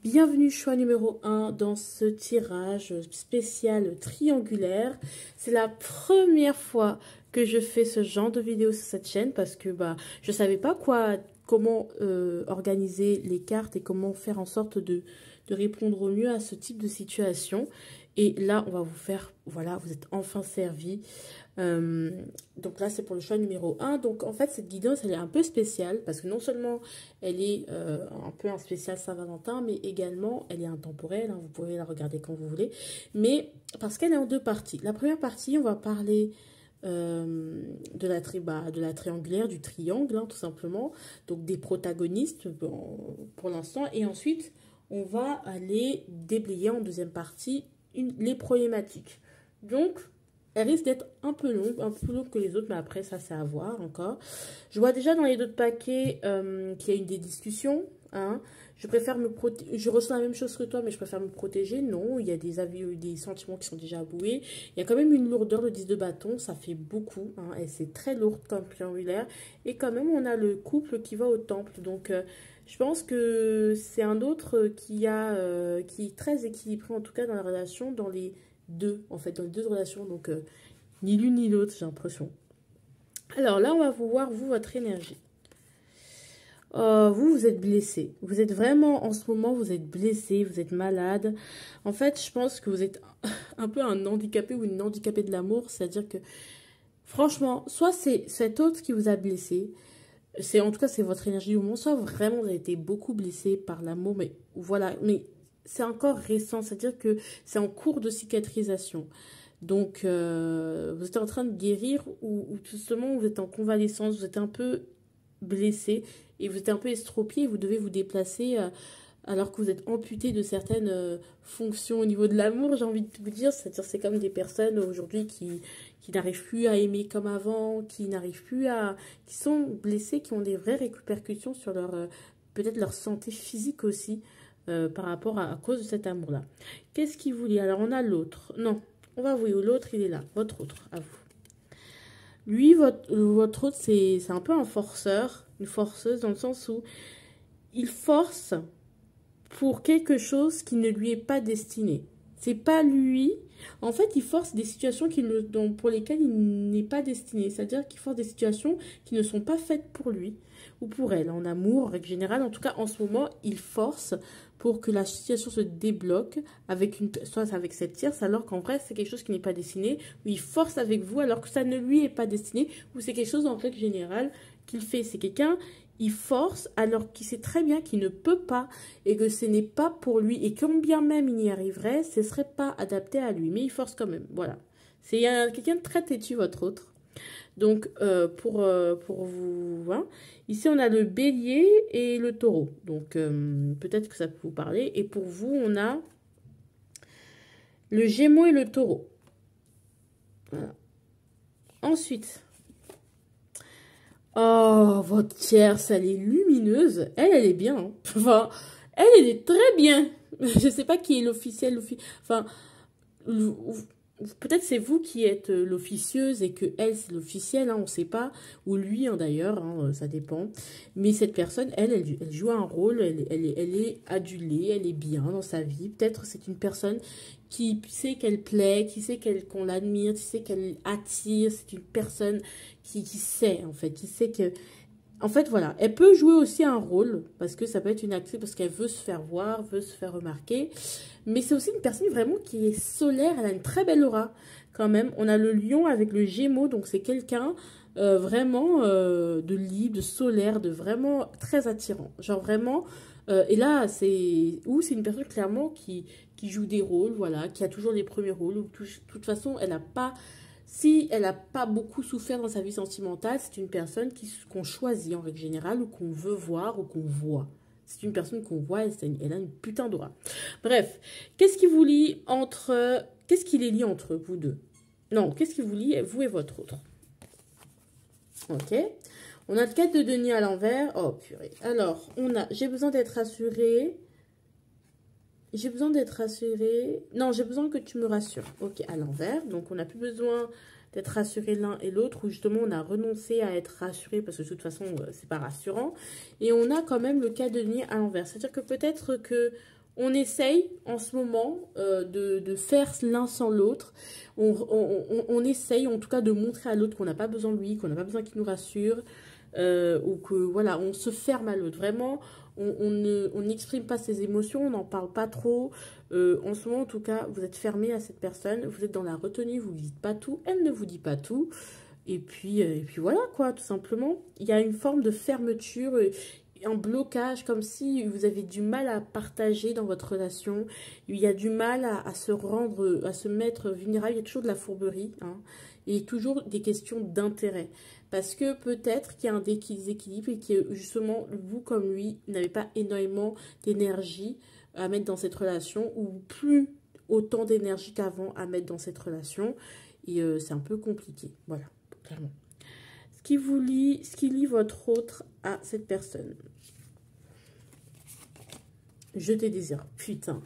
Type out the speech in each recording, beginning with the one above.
Bienvenue, choix numéro 1 dans ce tirage spécial triangulaire. C'est la première fois que je fais ce genre de vidéo sur cette chaîne parce que je savais pas comment organiser les cartes et comment faire en sorte de répondre au mieux à ce type de situation. Et là, on va vous faire, voilà, vous êtes enfin servi. Donc là, c'est pour le choix numéro 1. Donc en fait, cette guidance, elle est un peu spéciale parce que non seulement elle est un peu un spécial Saint-Valentin, mais également, elle est intemporelle. Hein, vous pouvez la regarder quand vous voulez. Mais parce qu'elle est en deux parties. La première partie, on va parler de la triangulaire, du triangle, hein, tout simplement. Donc des protagonistes pour l'instant. Et ensuite, on va aller déblayer en deuxième partie les problématiques. Donc, elle risque d'être un peu longue que les autres, mais après, ça, c'est à voir encore. Je vois déjà dans les autres paquets qu'il y a eu des discussions. Hein. Je préfère me protéger. Je ressens la même chose que toi, mais je préfère me protéger. Non, il y a des avis, des sentiments qui sont déjà avoués. Il y a quand même une lourdeur, le 10 de bâton, ça fait beaucoup. Hein, et c'est très lourd comme triangulaire. Et quand même, on a le couple qui va au temple. Donc, je pense que c'est un autre qui est très équilibré, en tout cas dans la relation, dans les deux, en fait, dans les deux relations. Donc, ni l'une ni l'autre, j'ai l'impression. Alors là, on va vous voir, vous, votre énergie. Vous êtes blessé. Vous êtes vraiment, en ce moment, vous êtes blessé, vous êtes malade. En fait, je pense que vous êtes un peu un handicapé ou une handicapée de l'amour. C'est-à-dire que, franchement, soit c'est cet autre qui vous a blessé, en tout cas, c'est votre énergie du moment, soit vraiment vous avez été beaucoup blessé par l'amour, mais voilà, mais c'est encore récent, c'est-à-dire que c'est en cours de cicatrisation. Donc, vous êtes en train de guérir ou tout simplement vous êtes en convalescence, vous êtes un peu blessé et vous êtes un peu estropié, vous devez vous déplacer alors que vous êtes amputé de certaines fonctions au niveau de l'amour, j'ai envie de vous dire. C'est-à-dire c'est comme des personnes aujourd'hui qui n'arrivent plus à aimer comme avant, qui n'arrivent plus à... qui sont blessés, qui ont des vraies répercussions sur leur peut-être leur santé physique aussi par rapport à cause de cet amour-là. Qu'est-ce qui vous lie? Alors on a l'autre. Non, on va voir où l'autre, il est là. Votre autre, à vous. Lui, votre autre, c'est un peu un forceur, une forceuse, dans le sens où il force pour quelque chose qui ne lui est pas destiné. C'est pas lui. En fait, il force des situations pour lesquelles il n'est pas destiné. C'est-à-dire qu'il force des situations qui ne sont pas faites pour lui ou pour elle. En amour, en règle générale. En tout cas, en ce moment, il force pour que la situation se débloque soit avec cette tierce, alors qu'en vrai, c'est quelque chose qui n'est pas destiné. Ou il force avec vous alors que ça ne lui est pas destiné. Ou c'est quelque chose, en règle générale, qu'il fait. C'est quelqu'un... Il force alors qu'il sait très bien qu'il ne peut pas et que ce n'est pas pour lui. Et quand bien même il y arriverait, ce ne serait pas adapté à lui. Mais il force quand même. Voilà. C'est quelqu'un de très têtu, votre autre. Donc, pour vous, hein, ici, on a le bélier et le taureau. Donc, peut-être que ça peut vous parler. Et pour vous, on a le gémeaux et le taureau. Voilà. Ensuite... Oh, votre tierce, elle est lumineuse. Elle est bien. Hein. Enfin, elle est très bien. Je sais pas qui est l'officiel. Enfin, peut-être c'est vous qui êtes l'officieuse et que elle, c'est l'officiel. Hein, on ne sait pas. Ou lui, hein, d'ailleurs. Hein, ça dépend. Mais cette personne, elle joue un rôle. Elle est adulée. Elle est bien dans sa vie. Peut-être c'est une personne qui sait qu'elle plaît, qui sait qu'on l'admire, qui sait qu'elle attire. C'est une personne qui sait, en fait, qui sait que... En fait, voilà, elle peut jouer aussi un rôle, parce que ça peut être une actrice, parce qu'elle veut se faire voir, veut se faire remarquer. Mais c'est aussi une personne vraiment qui est solaire, elle a une très belle aura, quand même. On a le lion avec le gémeaux, donc c'est quelqu'un vraiment de libre, de solaire, de vraiment très attirant. Genre vraiment... et là, c'est une personne clairement qui joue des rôles, voilà, qui a toujours les premiers rôles. De toute façon, elle n'a pas... Si elle n'a pas beaucoup souffert dans sa vie sentimentale, c'est une personne qu'on choisit en règle générale ou qu'on veut voir ou qu'on voit. C'est une personne qu'on voit, elle a une putain d'aura. Bref, qu'est-ce qui vous lie entre... Qu'est-ce qui les lie entre vous deux? Non, qu'est-ce qui vous lie, vous et votre autre? Ok. On a le 4 de denier à l'envers. Oh, purée. Alors, on a... J'ai besoin d'être rassurée. J'ai besoin d'être rassurée. Non, j'ai besoin que tu me rassures. Ok, à l'envers. Donc, on n'a plus besoin d'être rassuré l'un et l'autre. Ou justement, on a renoncé à être rassuré parce que de toute façon, c'est pas rassurant. Et on a quand même le cas de denier à l'envers. C'est-à-dire que peut-être que on essaye en ce moment de faire l'un sans l'autre. On essaye en tout cas de montrer à l'autre qu'on n'a pas besoin de lui, qu'on n'a pas besoin qu'il nous rassure, ou que voilà, on se ferme à l'autre. Vraiment, on n'exprime pas ses émotions, on n'en parle pas trop. En ce moment, en tout cas, vous êtes fermé à cette personne, vous êtes dans la retenue, vous ne dites pas tout, elle ne vous dit pas tout. Et puis voilà, quoi, tout simplement. Il y a une forme de fermeture, un blocage, comme si vous avez du mal à partager dans votre relation. Il y a du mal à se rendre, à se mettre vulnérable. Il y a toujours de la fourberie, hein, et toujours des questions d'intérêt. Parce que peut-être qu'il y a un déséquilibre et que justement, vous comme lui, n'avez pas énormément d'énergie à mettre dans cette relation, ou plus autant d'énergie qu'avant à mettre dans cette relation. Et c'est un peu compliqué, voilà, clairement. Ce qui lie votre autre à cette personne. Je te désire. Putain.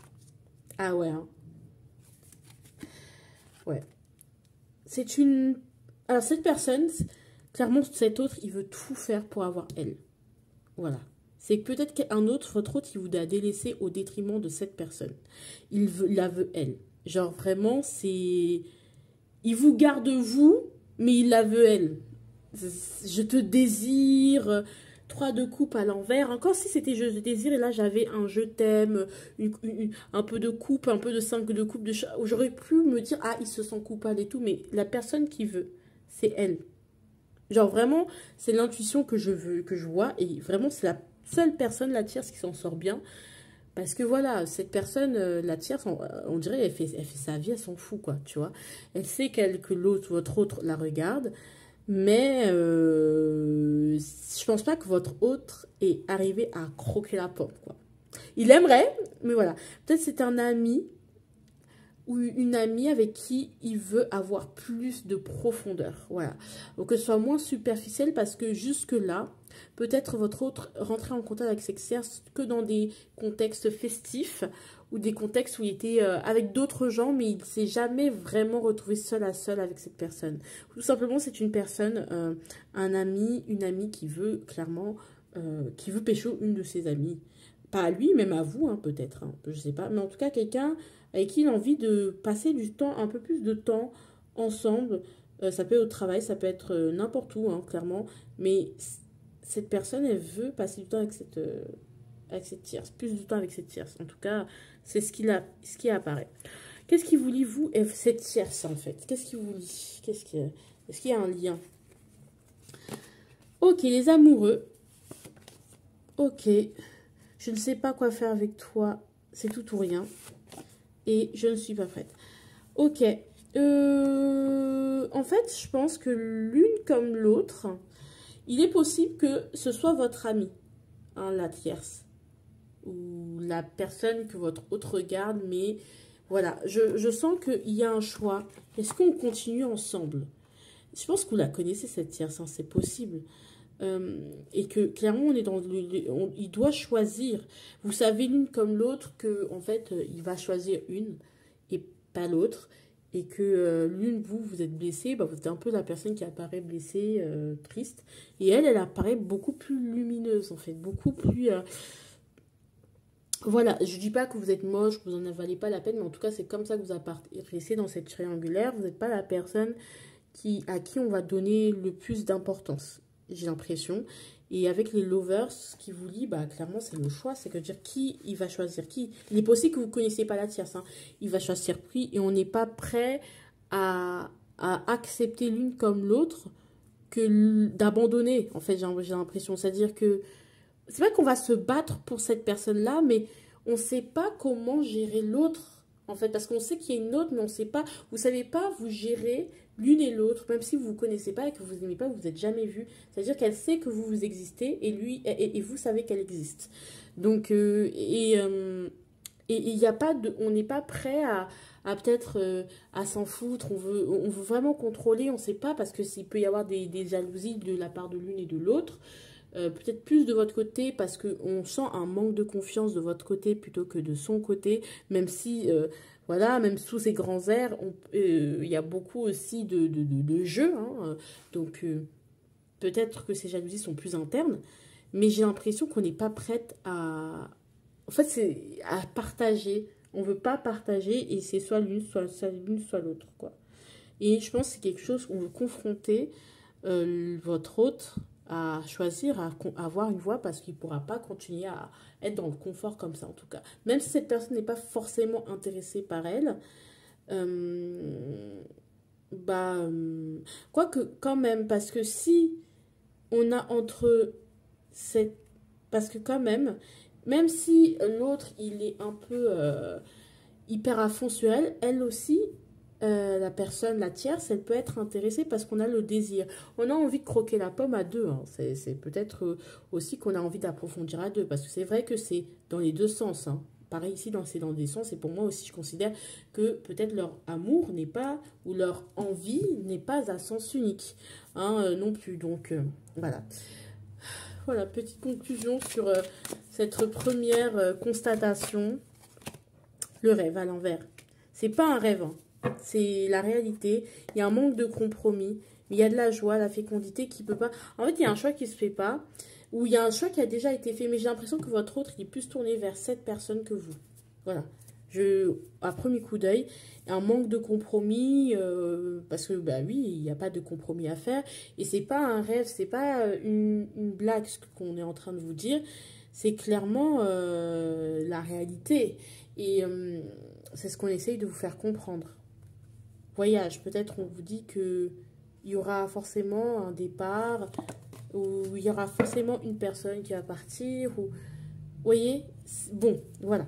Ah ouais. Hein. Ouais. C'est une... Alors cette personne, clairement cet autre, il veut tout faire pour avoir elle. Voilà. C'est que peut-être qu'un autre, votre autre, il vous a délaissé au détriment de cette personne. La veut elle. Genre vraiment, c'est... Il vous garde vous, mais il la veut elle. Je te désire, 3 de coupe à l'envers. Encore si c'était je te désire, et là j'avais un je t'aime, un peu de coupe, un peu de 5 de coupe. J'aurais pu me dire, ah, il se sent coupable et tout, mais la personne qui veut, c'est elle. Genre vraiment, c'est l'intuition que je veux, que je vois, et vraiment c'est la seule personne, la tierce, qui s'en sort bien. Parce que voilà, cette personne, la tierce, on dirait, elle fait sa vie, elle s'en fout, quoi, tu vois. Elle sait que l'autre, votre autre, la regarde. Mais je pense pas que votre autre est arrivé à croquer la pomme, quoi. Il aimerait, mais voilà. Peut-être c'est un ami ou une amie avec qui il veut avoir plus de profondeur. Voilà. Donc que ce soit moins superficiel, parce que jusque-là, peut-être votre autre rentrait en contact avec cette tierce que dans des contextes festifs ou des contextes où il était avec d'autres gens, mais il ne s'est jamais vraiment retrouvé seul à seul avec cette personne. Tout simplement, c'est une personne, un ami, une amie qui veut clairement, qui veut pécho une de ses amies. Pas à lui, même à vous, hein, peut-être, hein, je sais pas. Mais en tout cas, quelqu'un avec qui il a envie de passer du temps, un peu plus de temps ensemble. Ça peut être au travail, ça peut être n'importe où, hein, clairement. Mais cette personne, elle veut passer du temps avec cette tierce, plus de temps avec cette tierce. En tout cas, c'est ce qui apparaît. Qu'est-ce qui vous lie, vous, et cette tierce, en fait? Qu'est-ce qui vous lie? Est-ce qu'il y a un lien? Ok, les amoureux. Ok, je ne sais pas quoi faire avec toi. C'est tout ou rien. Et je ne suis pas prête. Ok. En fait, je pense que l'une comme l'autre, il est possible que ce soit votre ami, hein, la tierce, ou la personne que votre autre regarde, mais voilà, je sens qu'il y a un choix. Est-ce qu'on continue ensemble? Je pense que vous la connaissez, cette tierce, hein, c'est possible. Et que clairement, on est dans il doit choisir. Vous savez l'une comme l'autre que en fait, il va choisir une et pas l'autre. Et que l'une, vous êtes blessé, bah, vous êtes un peu la personne qui apparaît blessée, triste. Et elle apparaît beaucoup plus lumineuse, en fait. Beaucoup plus... Voilà, je dis pas que vous êtes moche, que vous n'en avalez pas la peine, mais en tout cas, c'est comme ça que vous apparaissez dans cette triangulaire. Vous n'êtes pas la personne à qui on va donner le plus d'importance, j'ai l'impression. Et avec les lovers, ce qui vous lie, bah, clairement, c'est le choix. C'est que dire qui il va choisir qui. Il est possible que vous ne connaissiez pas la tierce. Hein. Il va choisir qui et on n'est pas prêt à accepter l'une comme l'autre que d'abandonner. En fait, j'ai l'impression. C'est-à-dire que c'est vrai qu'on va se battre pour cette personne-là, mais on ne sait pas comment gérer l'autre. En fait, parce qu'on sait qu'il y a une autre, mais on ne sait pas. Vous ne savez pas vous gérer l'une et l'autre, même si vous ne vous connaissez pas et que vous n'aimez pas, vous n'êtes jamais vu. C'est-à-dire qu'elle sait que vous existez et lui et vous savez qu'elle existe. Donc, il y a pas de, on n'est pas prêt à peut-être à s'en foutre. On veut vraiment contrôler. On ne sait pas parce que s'il peut y avoir des jalousies de la part de l'une et de l'autre. Peut-être plus de votre côté parce qu'on sent un manque de confiance de votre côté plutôt que de son côté, même si, voilà, même sous ces grands airs, il y a beaucoup aussi de jeux, hein, donc peut-être que ces jalousies sont plus internes, mais j'ai l'impression qu'on n'est pas prête à En fait, c'est à partager. On veut pas partager et c'est soit l'une, soit l'autre, quoi. Et je pense que c'est quelque chose où vous confrontez votre hôte à choisir, à avoir une voix parce qu'il ne pourra pas continuer à être dans le confort comme ça, en tout cas. Même si cette personne n'est pas forcément intéressée par elle, quoique quand même, parce que si on a entre cette... Parce que quand même si l'autre, il est un peu hyper à fond sur elle, elle aussi, la personne, la tierce, elle peut être intéressée parce qu'on a le désir. On a envie de croquer la pomme à deux. Hein. C'est peut-être aussi qu'on a envie d'approfondir à deux. Parce que c'est vrai que c'est dans les deux sens. Hein. Pareil ici, c'est dans des sens. Et pour moi aussi, je considère que peut-être leur amour n'est pas, ou leur envie n'est pas à sens unique. Hein, non plus. Donc, voilà. Voilà, petite conclusion sur cette première constatation. Le rêve à l'envers. C'est pas un rêve, hein. C'est la réalité. Il y a un manque de compromis. Mais il y a de la joie, la fécondité qui peut pas... En fait, il y a un choix qui se fait pas. Ou il y a un choix qui a déjà été fait. Mais j'ai l'impression que votre autre, il est plus tourné vers cette personne que vous. Voilà. À premier coup d'œil, un manque de compromis. Parce que, bah oui, il n'y a pas de compromis à faire. Et c'est pas un rêve, c'est pas une blague ce qu'on est en train de vous dire. C'est clairement la réalité. Et c'est ce qu'on essaye de vous faire comprendre. Voyage, peut-être on vous dit qu'il y aura forcément un départ, ou il y aura forcément une personne qui va partir, ou... Vous voyez? Bon, voilà.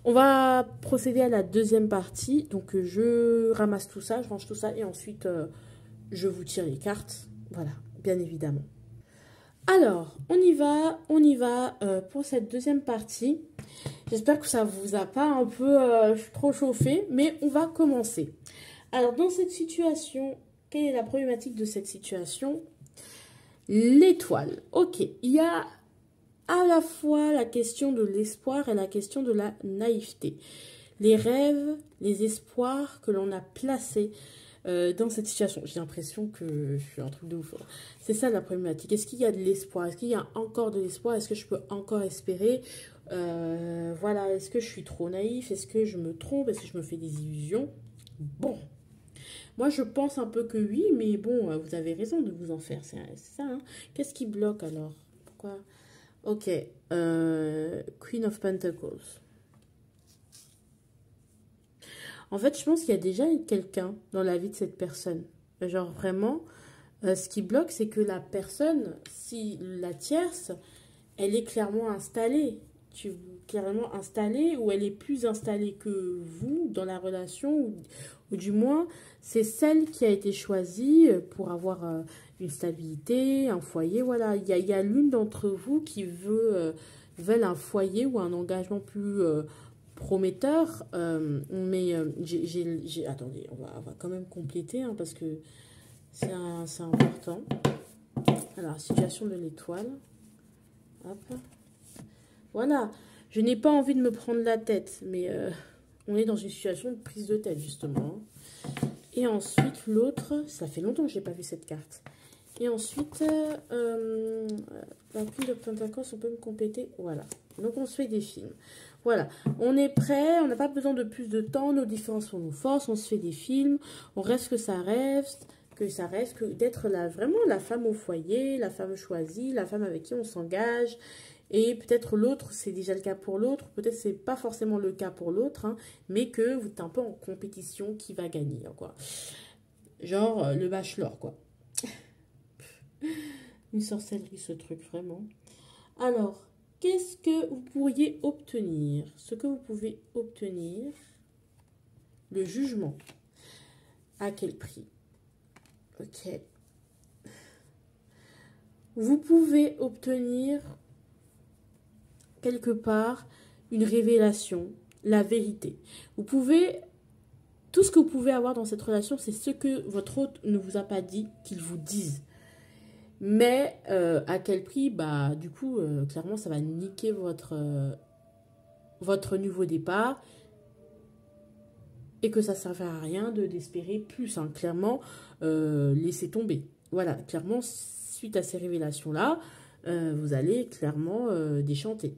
On va procéder à la deuxième partie. Donc, je ramasse tout ça, je range tout ça, et ensuite, je vous tire les cartes. Voilà, bien évidemment. Alors, on y va pour cette deuxième partie. J'espère que ça vous a pas un peu trop chauffé, mais on va commencer. Alors, dans cette situation, quelle est la problématique de cette situation? L'étoile. Ok, il y a à la fois la question de l'espoir et la question de la naïveté. Les rêves, les espoirs que l'on a placés dans cette situation. J'ai l'impression que je suis un truc de ouf. C'est ça la problématique. Est-ce qu'il y a de l'espoir? Est-ce qu'il y a encore de l'espoir? Est-ce que je peux encore espérer? Voilà, est-ce que je suis trop naïf? Est-ce que je me trompe? Est-ce que je me fais des illusions? Bon, moi je pense un peu que oui, mais bon, vous avez raison de vous en faire, c'est ça, hein. Qu'est-ce qui bloque alors? Pourquoi? Ok, Queen of Pentacles. En fait, je pense qu'il y a déjà quelqu'un dans la vie de cette personne. Genre vraiment, ce qui bloque, c'est que la personne, si la tierce, elle est clairement installée. Clairement installée, ou elle est plus installée que vous dans la relation, ou du moins, c'est celle qui a été choisie pour avoir une stabilité, un foyer. Voilà, il y a l'une d'entre vous qui veulent un foyer ou un engagement plus prometteur. Attendez, on va quand même compléter, hein, parce que c'est important. Alors, situation de l'étoile. Hop. Voilà, je n'ai pas envie de me prendre la tête, mais on est dans une situation de prise de tête, justement. Et ensuite, l'autre, ça fait longtemps que je n'ai pas vu cette carte. Et ensuite, la Queen de Pentacles, on peut me compléter. Voilà, donc on se fait des films. Voilà, on est prêt, on n'a pas besoin de plus de temps, nos différences sont nos forces, on se fait des films, on reste que ça reste, que d'être vraiment la femme au foyer, la femme choisie, la femme avec qui on s'engage. Et peut-être l'autre, c'est déjà le cas pour l'autre. Peut-être c'est pas forcément le cas pour l'autre, hein, mais que vous êtes un peu en compétition qui va gagner, quoi. Genre le bachelor, quoi. Une sorcellerie, ce truc, vraiment. Alors, qu'est-ce que vous pourriez obtenir? Ce que vous pouvez obtenir, le jugement. À quel prix? Ok. Vous pouvez obtenir quelque part une révélation, la vérité. Tout ce que vous pouvez avoir dans cette relation, c'est ce que votre hôte ne vous a pas dit qu'il vous dise. Mais à quel prix? Bah, du coup, clairement, ça va niquer votre nouveau départ. Et que ça ne servira à rien d'espérer plus. Hein. Clairement, laissez tomber. Voilà, clairement, suite à ces révélations-là, vous allez clairement déchanter.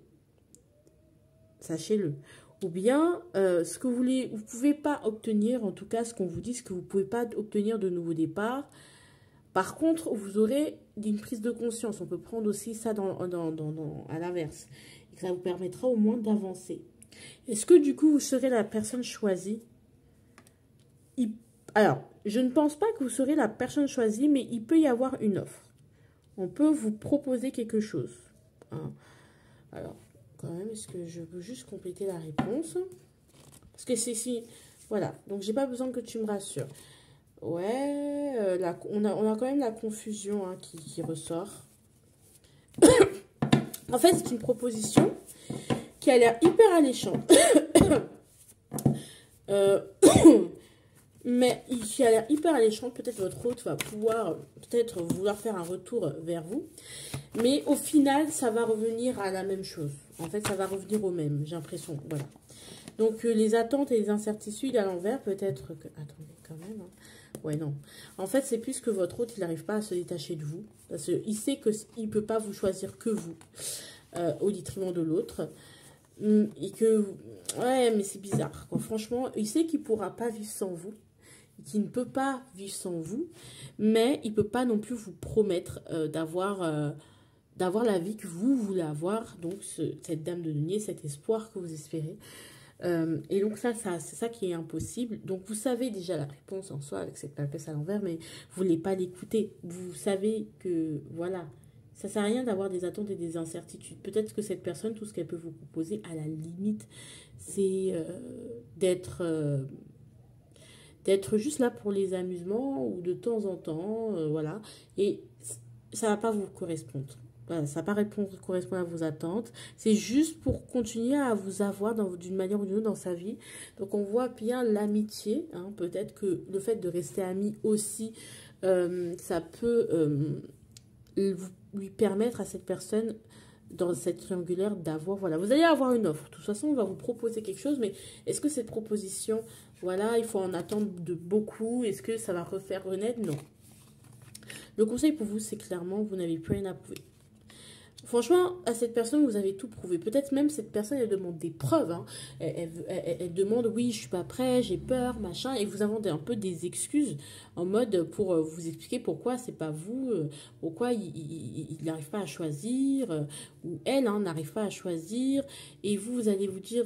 Sachez-le. Ou bien, ce que vous voulez, vous ne pouvez pas obtenir, en tout cas, ce qu'on vous dit, ce que vous ne pouvez pas obtenir de nouveau départ. Par contre, vous aurez une prise de conscience. On peut prendre aussi ça à l'inverse. Et ça vous permettra au moins d'avancer. Est-ce que du coup, vous serez la personne choisie? Alors, je ne pense pas que vous serez la personne choisie, mais il peut y avoir une offre. On peut vous proposer quelque chose. Hein. Alors, quand même, est-ce que je veux juste compléter la réponse? Parce que c'est si... Voilà, donc j'ai pas besoin que tu me rassures. Ouais, on a quand même la confusion hein, qui ressort. En fait, c'est une proposition qui a l'air hyper alléchante. Mais qui a l'air hyper alléchante. Peut-être votre hôte va pouvoir, peut-être vouloir faire un retour vers vous. Mais au final, ça va revenir à la même chose. En fait, ça va revenir au même, j'ai l'impression. Voilà. Donc, les attentes et les incertitudes à l'envers, peut-être que... Attendez, quand même. Hein. Ouais, non. En fait, c'est plus que votre hôte, il n'arrive pas à se détacher de vous. Parce qu'il sait qu'il ne peut pas vous choisir que vous, au détriment de l'autre. Et que... Ouais, mais c'est bizarre. Quoi. Franchement, il sait qu'il ne pourra pas vivre sans vous. Qu'il ne peut pas vivre sans vous. Mais il ne peut pas non plus vous promettre d'avoir la vie que vous voulez avoir. Donc, cette dame de denier, cet espoir que vous espérez. Et donc ça c'est ça qui est impossible. Donc vous savez déjà la réponse en soi avec cette papesse à l'envers, mais vous ne voulez pas l'écouter. Vous savez que voilà, ça sert à rien d'avoir des attentes et des incertitudes. Peut-être que cette personne, tout ce qu'elle peut vous proposer à la limite, c'est d'être juste là pour les amusements ou de temps en temps, voilà. Et ça va pas vous correspondre. Voilà, ça ne va pas correspondre à vos attentes. C'est juste pour continuer à vous avoir d'une manière ou d'une autre dans sa vie. Donc, on voit bien l'amitié. Hein, peut-être que le fait de rester ami aussi, ça peut lui permettre à cette personne, dans cette triangulaire, d'avoir... Voilà, vous allez avoir une offre. De toute façon, on va vous proposer quelque chose. Mais est-ce que cette proposition, voilà, il faut en attendre de beaucoup? Est-ce que ça va refaire renaître? Non. Le conseil pour vous, c'est clairement, vous n'avez plus rien à prouver. Franchement, à cette personne, vous avez tout prouvé. Peut-être même cette personne, elle demande des preuves. Hein. Elle demande, oui, je suis pas prêt, j'ai peur, machin. Et vous inventez un peu des excuses en mode pour vous expliquer pourquoi c'est pas vous, pourquoi il n'arrive pas à choisir, ou elle hein, n'arrive pas à choisir. Et vous allez vous dire,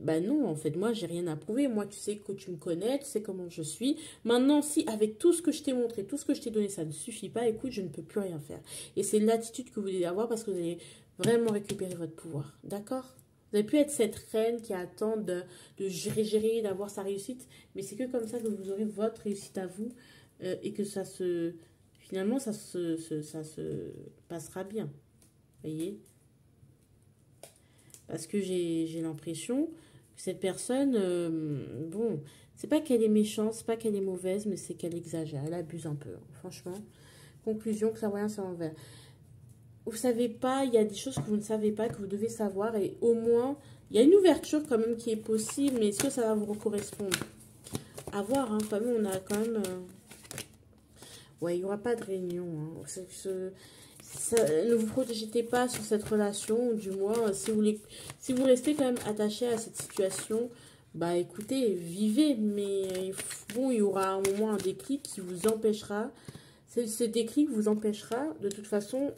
bah non, en fait, moi, j'ai rien à prouver. Moi, tu sais que tu me connais, tu sais comment je suis. Maintenant, si avec tout ce que je t'ai montré, tout ce que je t'ai donné, ça ne suffit pas, écoute, je ne peux plus rien faire. Et c'est l'attitude que vous devez avoir parce que vous allez vraiment récupérer votre pouvoir. D'accord? Vous n'allez plus être cette reine qui attend de gérer, d'avoir sa réussite. Mais c'est que comme ça que vous aurez votre réussite à vous et que ça se... Finalement, ça se passera bien. Vous voyez? Parce que j'ai l'impression que cette personne... bon, c'est pas qu'elle est méchante, c'est pas qu'elle est mauvaise, mais c'est qu'elle exagère. Elle abuse un peu. Franchement. Conclusion, clairvoyance à l'envers. Vous savez pas, il y a des choses que vous ne savez pas, que vous devez savoir. Et au moins, il y a une ouverture quand même qui est possible. Mais est-ce que ça va vous correspondre? À voir, hein. Quand même, on a quand même... Ouais, il n'y aura pas de réunion. Hein. Ne vous projetez pas sur cette relation. Ou du moins, si vous restez quand même attaché à cette situation, bah écoutez, vivez. Mais bon, il y aura un moment, un déclic qui vous empêchera... Ce déclic vous empêchera de toute façon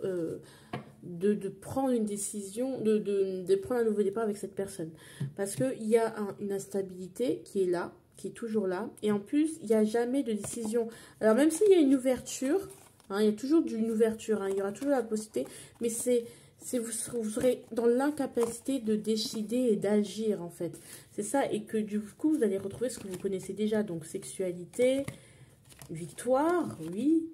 de prendre une décision, de prendre un nouveau départ avec cette personne. Parce qu'il y a une instabilité qui est là, qui est toujours là. Et en plus, il n'y a jamais de décision. Alors même s'il y a une ouverture, hein, il y a toujours une ouverture, hein, il y aura toujours la possibilité, mais vous serez dans l'incapacité de décider et d'agir en fait. C'est ça, et que du coup, vous allez retrouver ce que vous connaissez déjà, donc sexualité, victoire, oui.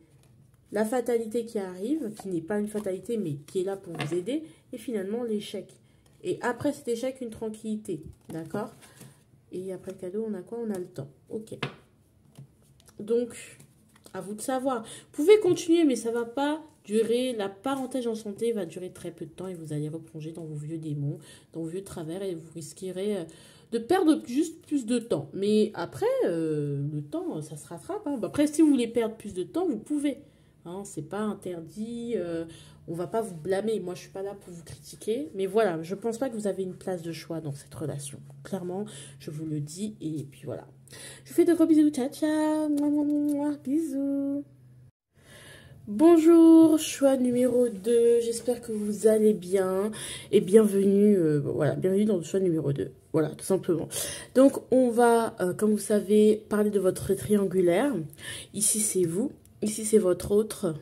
La fatalité qui arrive, qui n'est pas une fatalité, mais qui est là pour vous aider. Et finalement, l'échec. Et après cet échec, une tranquillité. D'accord? Et après le cadeau, on a quoi? On a le temps. Ok. Donc, à vous de savoir. Vous pouvez continuer, mais ça ne va pas durer. La parenthèse en santé va durer très peu de temps. Et vous allez replonger dans vos vieux démons, dans vos vieux travers. Et vous risquerez... de perdre juste plus de temps. Mais après, le temps, ça se rattrape. Hein. Après, si vous voulez perdre plus de temps, vous pouvez. Hein, c'est pas interdit. On va pas vous blâmer. Moi, je suis pas là pour vous critiquer. Mais voilà, je pense pas que vous avez une place de choix dans cette relation. Clairement, je vous le dis. Et puis voilà. Je vous fais de gros bisous. Ciao, ciao. Mouah, mouah, mouah. Bisous. Bonjour, choix numéro 2, j'espère que vous allez bien et bienvenue, voilà, bienvenue dans le choix numéro 2, voilà, tout simplement. Donc, on va, comme vous savez, parler de votre triangulaire. Ici, c'est vous, ici, c'est votre autre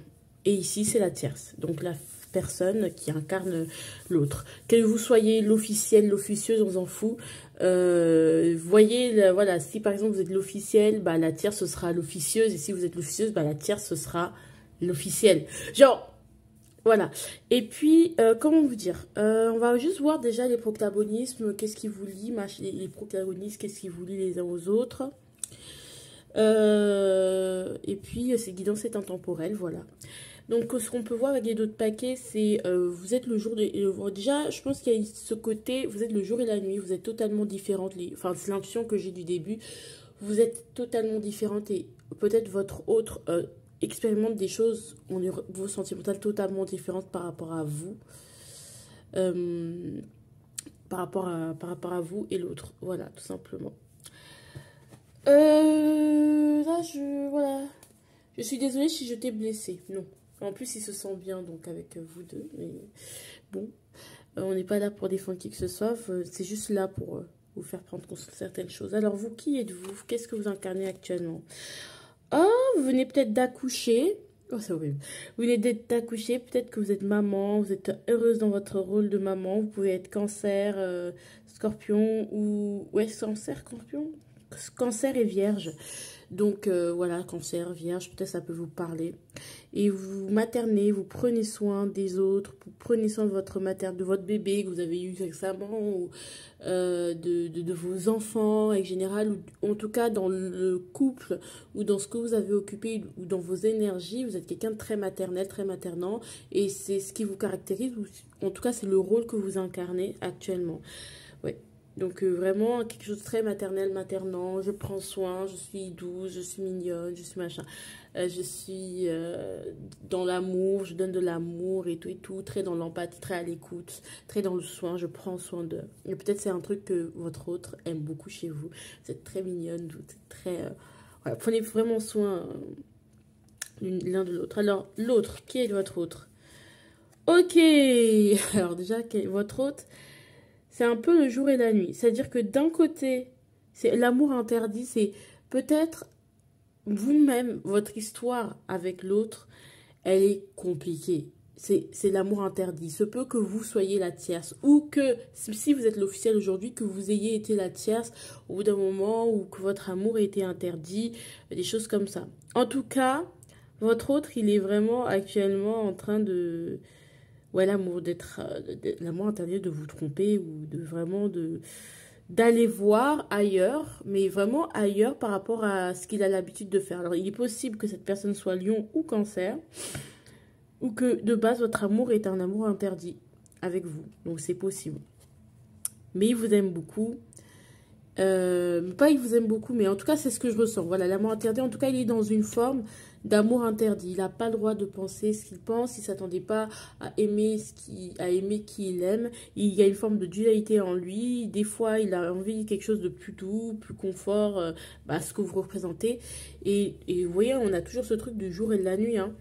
et ici, c'est la tierce. Donc, la personne qui incarne l'autre. Que vous soyez l'officiel, l'officieuse, on s'en fout. Voyez, voilà, si par exemple vous êtes l'officiel, bah, la tierce, ce sera l'officieuse et si vous êtes l'officieuse, bah, la tierce, ce sera l'officiel. Genre, voilà. Et puis, comment vous dire, on va juste voir déjà les protagonismes, qu'est-ce qui vous lie, les protagonistes, qu'est-ce qui vous lie les uns aux autres. Et puis, ces guidances est intemporelles, voilà. Donc, ce qu'on peut voir avec les autres paquets, c'est vous êtes le jour de... déjà, je pense qu'il y a ce côté, vous êtes le jour et la nuit, vous êtes totalement différentes. Enfin, c'est l'intuition que j'ai du début. Vous êtes totalement différentes et peut-être votre autre... expérimente des choses au niveau sentimental totalement différentes par rapport à vous. Par rapport à vous et l'autre. Voilà, tout simplement. Là, voilà. Je suis désolée si je t'ai blessée. Non. En plus, il se sent bien, donc, avec vous deux. Mais bon, on n'est pas là pour défendre qui que ce soit. C'est juste là pour vous faire prendre conscience de certaines choses. Alors, vous, qui êtes-vous? Qu'est-ce que vous incarnez actuellement? Oh, vous venez peut-être d'accoucher. Oh, c'est horrible. Vous venez d'être d'accoucher. Peut-être que vous êtes maman. Vous êtes heureuse dans votre rôle de maman. Vous pouvez être cancer, scorpion ou... Ouais, cancer, scorpion. Cancer et vierge. Donc, voilà, cancer, vierge, peut-être ça peut vous parler. Et vous maternez, vous prenez soin des autres, vous prenez soin de votre de votre bébé que vous avez eu récemment, ou de vos enfants en général, ou en tout cas dans le couple, ou dans ce que vous avez occupé, ou dans vos énergies, vous êtes quelqu'un de très maternel, très maternant, et c'est ce qui vous caractérise, ou en tout cas c'est le rôle que vous incarnez actuellement. Ouais. Donc vraiment quelque chose de très maternel, maternant, je prends soin, je suis douce, je suis mignonne, je suis machin, je suis dans l'amour, je donne de l'amour et tout, très dans l'empathie, très à l'écoute, très dans le soin, je prends soin d'eux. Et peut-être c'est un truc que votre autre aime beaucoup chez vous, vous êtes très mignonne, vous êtes très... voilà, prenez vraiment soin l'un de l'autre. Alors l'autre, qui est votre autre? Ok, alors déjà, votre autre... C'est un peu le jour et la nuit. C'est-à-dire que d'un côté, c'est l'amour interdit, c'est peut-être vous-même, votre histoire avec l'autre, elle est compliquée. C'est l'amour interdit. Se peut que vous soyez la tierce ou que, si vous êtes l'officiel aujourd'hui, que vous ayez été la tierce au bout d'un moment ou que votre amour ait été interdit, des choses comme ça. En tout cas, votre autre, il est vraiment actuellement en train de... Ouais, l'amour intérieur de vous tromper ou de vraiment d'aller voir ailleurs, mais vraiment ailleurs par rapport à ce qu'il a l'habitude de faire. Alors, il est possible que cette personne soit lion ou cancer, ou que de base, votre amour est un amour interdit avec vous. Donc, c'est possible. Mais il vous aime beaucoup. Pas il vous aime beaucoup, mais en tout cas, c'est ce que je ressens. Voilà, l'amour interdit, en tout cas, il est dans une forme d'amour interdit. Il n'a pas le droit de penser ce qu'il pense. Il ne s'attendait pas à aimer qui il aime. Il y a une forme de dualité en lui. Des fois, il a envie de quelque chose de plus doux, plus confort, ce que vous représentez. Et vous voyez, on a toujours ce truc du jour et de la nuit. Hein.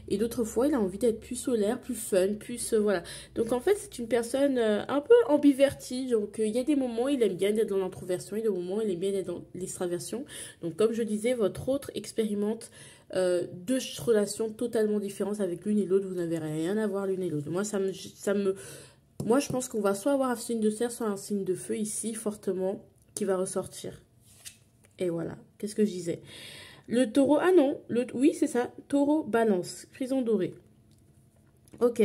Et d'autres fois, il a envie d'être plus solaire, plus fun, plus... voilà. Donc, en fait, c'est une personne un peu ambivertie. Donc, il y a des moments où il aime bien être dans l'introversion. Il y a des moments où il aime bien être dans l'extraversion. Donc, comme je disais, votre autre expérimente deux relations totalement différentes avec l'une et l'autre. Vous n'avez rien à voir l'une et l'autre. Moi, moi, je pense qu'on va soit avoir un signe de terre, soit un signe de feu ici, fortement, qui va ressortir. Et voilà. Qu'est-ce que je disais? Le taureau, ah non, oui, c'est ça. Taureau, balance, prison dorée. Ok.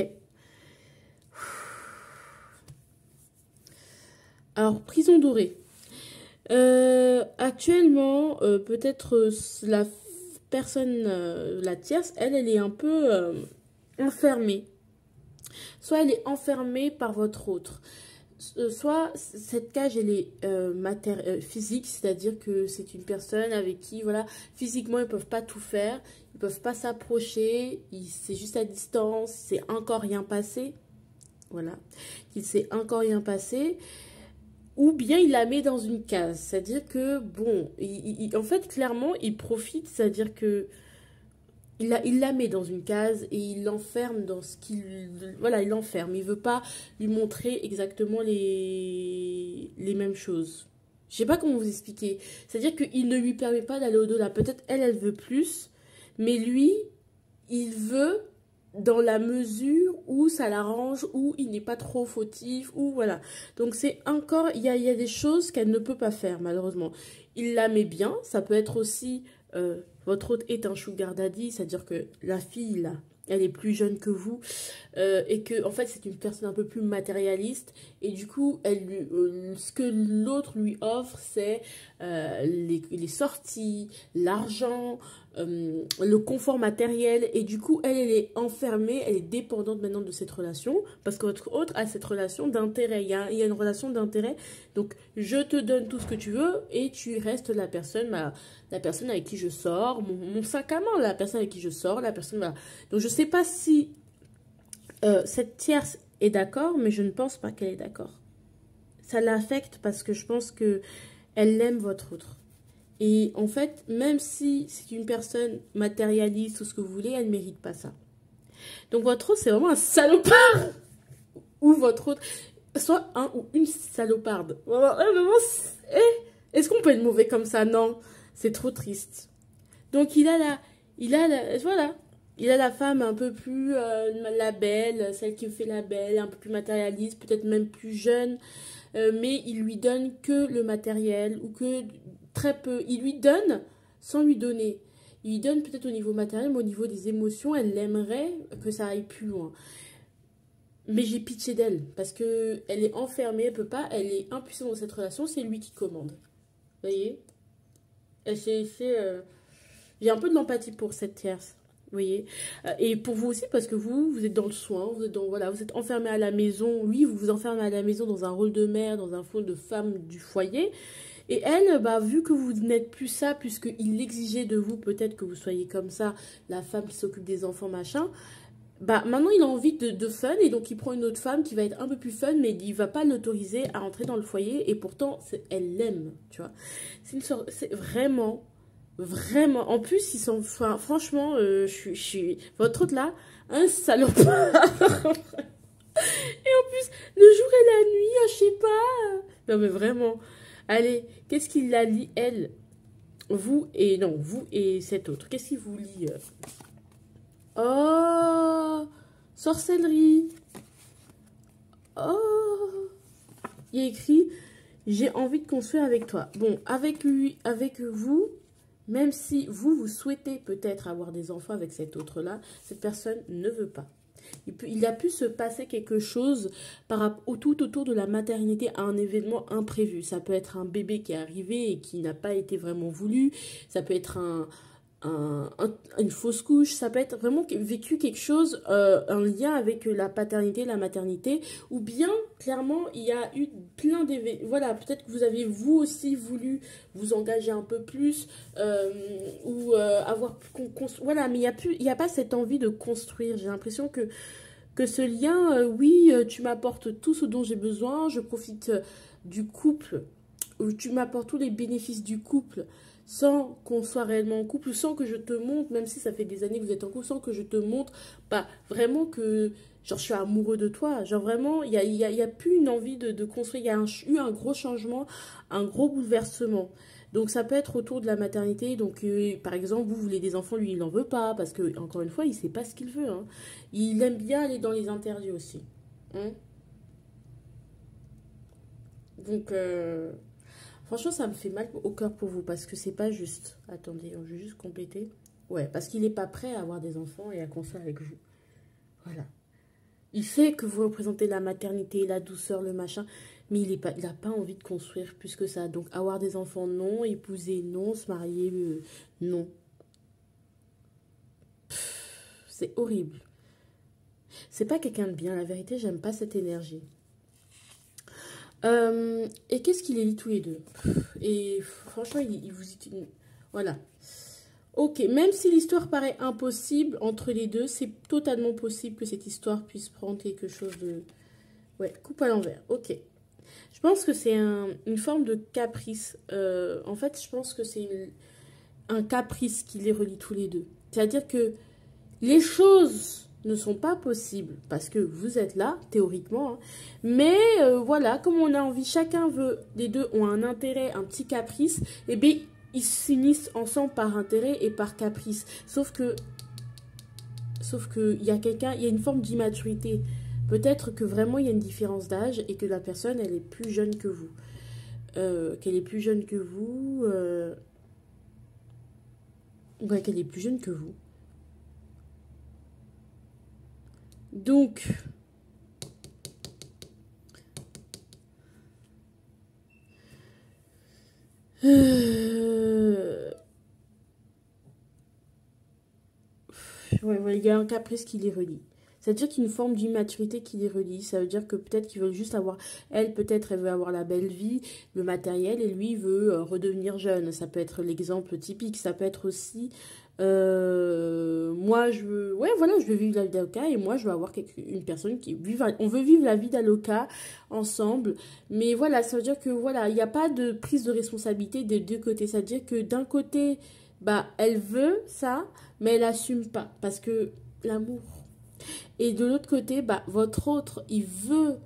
Alors, prison dorée. Actuellement, peut-être la personne, la tierce, elle est un peu enfermée. Soit elle est enfermée par votre autre. soit cette cage, elle est physique, c'est-à-dire que c'est une personne avec qui, voilà, physiquement, ils ne peuvent pas tout faire, ils ne peuvent pas s'approcher, c'est juste à distance, c'est encore rien passé, voilà, qu'il s'est encore rien passé, ou bien il la met dans une case, c'est-à-dire que, bon, en fait, clairement, il profite, c'est-à-dire que il la met dans une case et il l'enferme dans ce qu'il... Voilà, il l'enferme. Il veut pas lui montrer exactement les mêmes choses. Je sais pas comment vous expliquer. C'est-à-dire qu'il ne lui permet pas d'aller au-delà. Peut-être elle, elle veut plus. Mais lui, il veut dans la mesure où ça l'arrange, où il n'est pas trop fautif, ou voilà. Donc c'est encore... Il y a des choses qu'elle ne peut pas faire, malheureusement. Il la met bien. Ça peut être aussi... votre hôte est un sugar daddy, c'est-à-dire que la fille, là, elle est plus jeune que vous, et que, en fait, c'est une personne un peu plus matérialiste, et du coup, ce que l'autre lui offre, c'est les sorties, l'argent, le confort matériel, et du coup, elle est enfermée, elle est dépendante maintenant de cette relation, parce que votre hôte a cette relation d'intérêt, il y a une relation d'intérêt, donc je te donne tout ce que tu veux, et tu restes la personne avec qui je sors, mon sac à main, la personne avec qui je sors, la personne, voilà. Donc je sais pas si cette tierce est d'accord, mais je ne pense pas qu'elle est d'accord. Ça l'affecte parce que je pense que elle aime votre autre. Et en fait, même si c'est une personne matérialiste ou ce que vous voulez, elle ne mérite pas ça. Donc votre autre, c'est vraiment un salopard. Ou votre autre, soit un ou une saloparde. Vraiment, est-ce qu'on peut être mauvais comme ça? Non, c'est trop triste. Donc voilà. Il a la femme un peu plus la belle, celle qui fait la belle, un peu plus matérialiste, peut-être même plus jeune, mais il lui donne que le matériel ou que très peu. Il lui donne sans lui donner. Il lui donne peut-être au niveau matériel, mais au niveau des émotions, elle aimerait que ça aille plus loin. Mais j'ai pitié d'elle parce que elle est enfermée, elle peut pas, elle est impuissante dans cette relation, c'est lui qui commande. Vous voyez? J'ai un peu de l'empathie pour cette tierce. Vous voyez, et pour vous aussi parce que vous êtes dans le soin, vous êtes voilà, vous êtes enfermé à la maison. Lui, vous vous enfermez à la maison dans un rôle de mère, dans un rôle de femme du foyer. Et elle, bah, vu que vous n'êtes plus ça, puisqu'il exigeait de vous peut-être que vous soyez comme ça, la femme qui s'occupe des enfants, machin, bah maintenant il a envie de fun et donc il prend une autre femme qui va être un peu plus fun, mais il va pas l'autoriser à entrer dans le foyer et pourtant elle l'aime, tu vois. C'est vraiment... Vraiment, en plus, ils sont, enfin, franchement, je suis, votre autre là, un salopard. Et en plus, le jour et la nuit, je sais pas. Non, mais vraiment. Allez, qu'est-ce qu'il la lie, elle? Vous et cet autre. Qu'est-ce qu'il vous lie? Oh, sorcellerie. Oh, il y a écrit, j'ai envie de construire avec toi. Bon, avec lui, avec vous. Même si vous souhaitez peut-être avoir des enfants avec cet autre-là, cette personne ne veut pas. Il a pu se passer quelque chose tout autour de la maternité à un événement imprévu. Ça peut être un bébé qui est arrivé et qui n'a pas été vraiment voulu. Ça peut être une fausse couche. Ça peut être vraiment vécu quelque chose, un lien avec la paternité, la maternité. Ou bien, clairement, il y a eu plein d'événements. Voilà, peut-être que vous avez vous aussi voulu vous engager un peu plus. Ou avoir... Voilà, mais il y a pas cette envie de construire. J'ai l'impression que ce lien, oui, tu m'apportes tout ce dont j'ai besoin, je profite du couple, tu m'apportes tous les bénéfices du couple sans qu'on soit réellement en couple, sans que je te montre, même si ça fait des années que vous êtes en couple, sans que je te montre, bah, vraiment que, genre, je suis amoureux de toi, genre, vraiment, il y a plus une envie de construire, il y a eu un gros changement, un gros bouleversement. Donc ça peut être autour de la maternité. Donc par exemple, vous voulez des enfants, lui il n'en veut pas. Parce que, encore une fois, il ne sait pas ce qu'il veut. Hein. Il aime bien aller dans les interdits aussi. Hein. Donc franchement, ça me fait mal au cœur pour vous. Parce que c'est pas juste. Attendez, je vais juste compléter. Ouais, parce qu'il n'est pas prêt à avoir des enfants et à construire avec vous. Voilà. Il sait que vous représentez la maternité, la douceur, le machin, mais il n'a pas envie de construire plus que ça. Donc, avoir des enfants, non. Épouser, non. Se marier, non. C'est horrible. C'est pas quelqu'un de bien. La vérité, j'aime pas cette énergie. Et qu'est-ce qu'il les lie tous les deux? Et franchement, il vous... Voilà. Ok, même si l'histoire paraît impossible entre les deux, c'est totalement possible que cette histoire puisse prendre quelque chose de... Ouais, coupe à l'envers. Ok. Je pense que c'est une forme de caprice. En fait, je pense que c'est un caprice qui les relie tous les deux. C'est-à-dire que les choses ne sont pas possibles parce que vous êtes là, théoriquement. Hein. Mais voilà, comme on a envie, chacun veut, les deux ont un intérêt, un petit caprice, et bien ils s'unissent ensemble par intérêt et par caprice. Sauf que il y a quelqu'un, il y a une forme d'immaturité. Peut-être que vraiment il y a une différence d'âge et que la personne, elle est plus jeune que vous. Qu'elle est plus jeune que vous. Ouais, qu'elle est plus jeune que vous. Donc, ouais, il y a un caprice qui les relie. C'est-à-dire qu'il y a une forme d'immaturité qui les relie. Ça veut dire que peut-être qu'ils veulent juste avoir... Elle, peut-être, elle veut avoir la belle vie, le matériel, et lui, il veut redevenir jeune. Ça peut être l'exemple typique. Ça peut être aussi... moi, je veux... Ouais, voilà, je veux vivre la vie d'Aloca, et moi, je veux avoir une personne qui... On veut vivre la vie d'Aloca ensemble. Mais voilà, ça veut dire que, voilà, il n'y a pas de prise de responsabilité des deux côtés. C'est-à-dire que d'un côté, bah, elle veut ça, mais elle n'assume pas. Parce que l'amour... Et de l'autre côté, bah, votre autre, il veut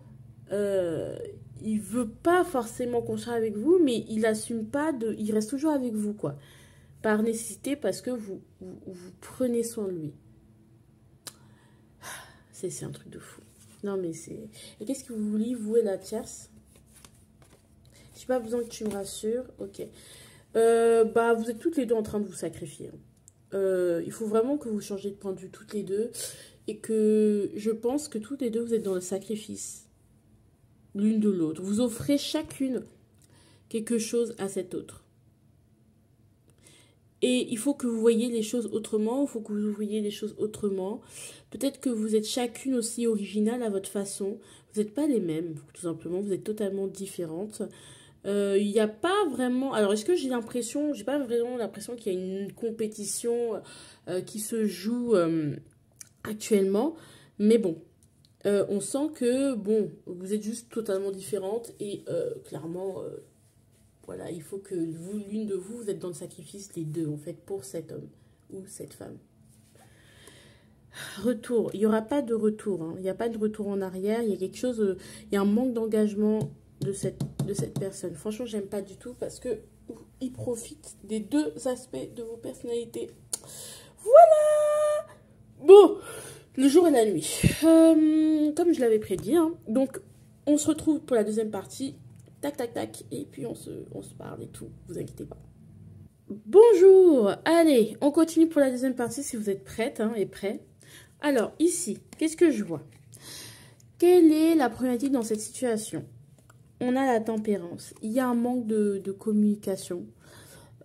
pas forcément construire avec vous, mais il assume pas de, il reste toujours avec vous, quoi. Par nécessité, parce que vous prenez soin de lui. C'est un truc de fou. Non, mais c'est... Et qu'est-ce que vous voulez, vous et la tierce? J'ai pas besoin que tu me rassures. Ok. Bah, vous êtes toutes les deux en train de vous sacrifier. Il faut vraiment que vous changiez de point de vue toutes les deux. Et que je pense que toutes les deux, vous êtes dans le sacrifice. L'une de l'autre. Vous offrez chacune quelque chose à cette autre. Et il faut que vous voyez les choses autrement. Il faut que vous voyez les choses autrement. Peut-être que vous êtes chacune aussi originale à votre façon. Vous n'êtes pas les mêmes, tout simplement. Vous êtes totalement différentes. Il n'y a pas vraiment... Alors, est-ce que j'ai l'impression... J'ai pas vraiment l'impression qu'il y a une compétition qui se joue... actuellement, mais bon, on sent que, bon, vous êtes juste totalement différentes et clairement, voilà, il faut que vous, l'une de vous, vous êtes dans le sacrifice, les deux, en fait, pour cet homme ou cette femme. Retour, il n'y aura pas de retour, hein. Il n'y a pas de retour en arrière, il y a quelque chose, il y a un manque d'engagement de cette personne. Franchement, j'aime pas du tout parce que il profite des deux aspects de vos personnalités. Voilà. Bon, le jour et la nuit. Comme je l'avais prédit, hein. Donc on se retrouve pour la deuxième partie. Tac, tac, tac. Et puis on se parle et tout. Vous inquiétez pas. Bonjour. Allez, on continue pour la deuxième partie si vous êtes prête hein, et prêts. Alors, ici, qu'est-ce que je vois? Quelle est la problématique dans cette situation? On a la tempérance. Il y a un manque de communication.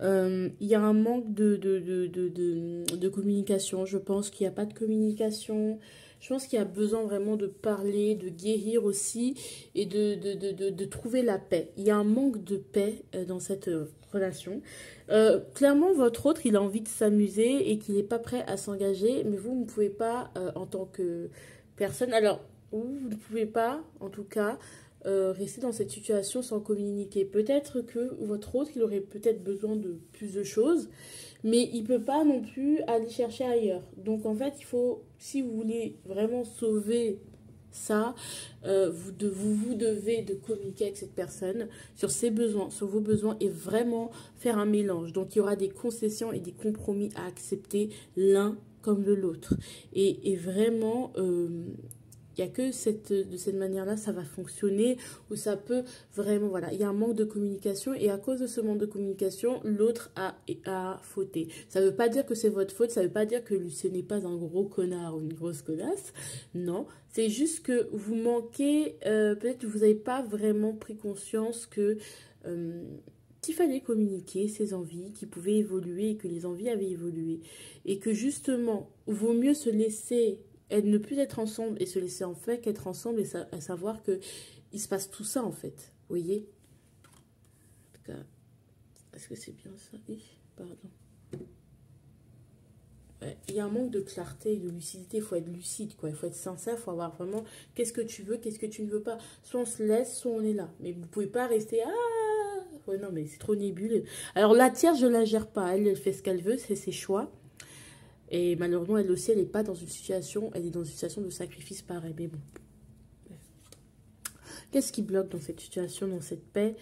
Il y a un manque de communication. Je pense qu'il n'y a pas de communication. Je pense qu'il y a besoin vraiment de parler, de guérir aussi et de trouver la paix. Il y a un manque de paix dans cette relation. Clairement, votre autre, il a envie de s'amuser et qu'il n'est pas prêt à s'engager. Mais vous ne pouvez pas, en tant que personne... Alors, vous ne pouvez pas, en tout cas... rester dans cette situation sans communiquer. Peut-être que votre autre, il aurait peut-être besoin de plus de choses, mais il ne peut pas non plus aller chercher ailleurs. Donc en fait, il faut, si vous voulez vraiment sauver ça, vous devez de communiquer avec cette personne sur ses besoins, sur vos besoins et vraiment faire un mélange. Donc il y aura des concessions et des compromis à accepter l'un comme de l'autre. Et vraiment... il n'y a que de cette manière-là, ça va fonctionner, ou ça peut vraiment, voilà, il y a un manque de communication, et à cause de ce manque de communication, l'autre a fauté. Ça ne veut pas dire que c'est votre faute, ça ne veut pas dire que ce n'est pas un gros connard ou une grosse connasse, non, c'est juste que vous manquez, peut-être que vous n'avez pas vraiment pris conscience que... qu'il fallait communiquer ses envies, qui pouvaient évoluer, et que les envies avaient évolué, et que justement, vaut mieux se laisser... Et ne plus être ensemble et se laisser en fait qu'être ensemble et savoir que il se passe tout ça en fait. voyez? En tout cas, est-ce que c'est bien ça? Oui, pardon. Ouais, il y a un manque de clarté, de lucidité. Il faut être lucide, quoi. Il faut être sincère. Il faut avoir vraiment qu'est-ce que tu veux, qu'est-ce que tu ne veux pas. Soit on se laisse, soit on est là. Mais vous ne pouvez pas rester. Ah ouais, non, mais c'est trop nébuleux. Alors, la tierce, je ne la gère pas. Elle fait ce qu'elle veut, c'est ses choix. Et malheureusement, elle aussi, elle n'est pas dans une situation. Elle est dans une situation de sacrifice pareil. Mais bon. Qu'est-ce qui bloque dans cette situation, dans cette paix?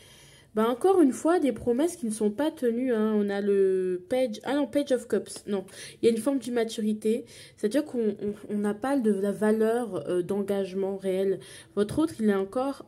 Ben encore une fois, des promesses qui ne sont pas tenues. Hein. On a le page... Ah non, page of cups. Non, il y a une forme d'immaturité. C'est-à-dire qu'on n'a pas de la valeur d'engagement réel. Votre autre, il est encore,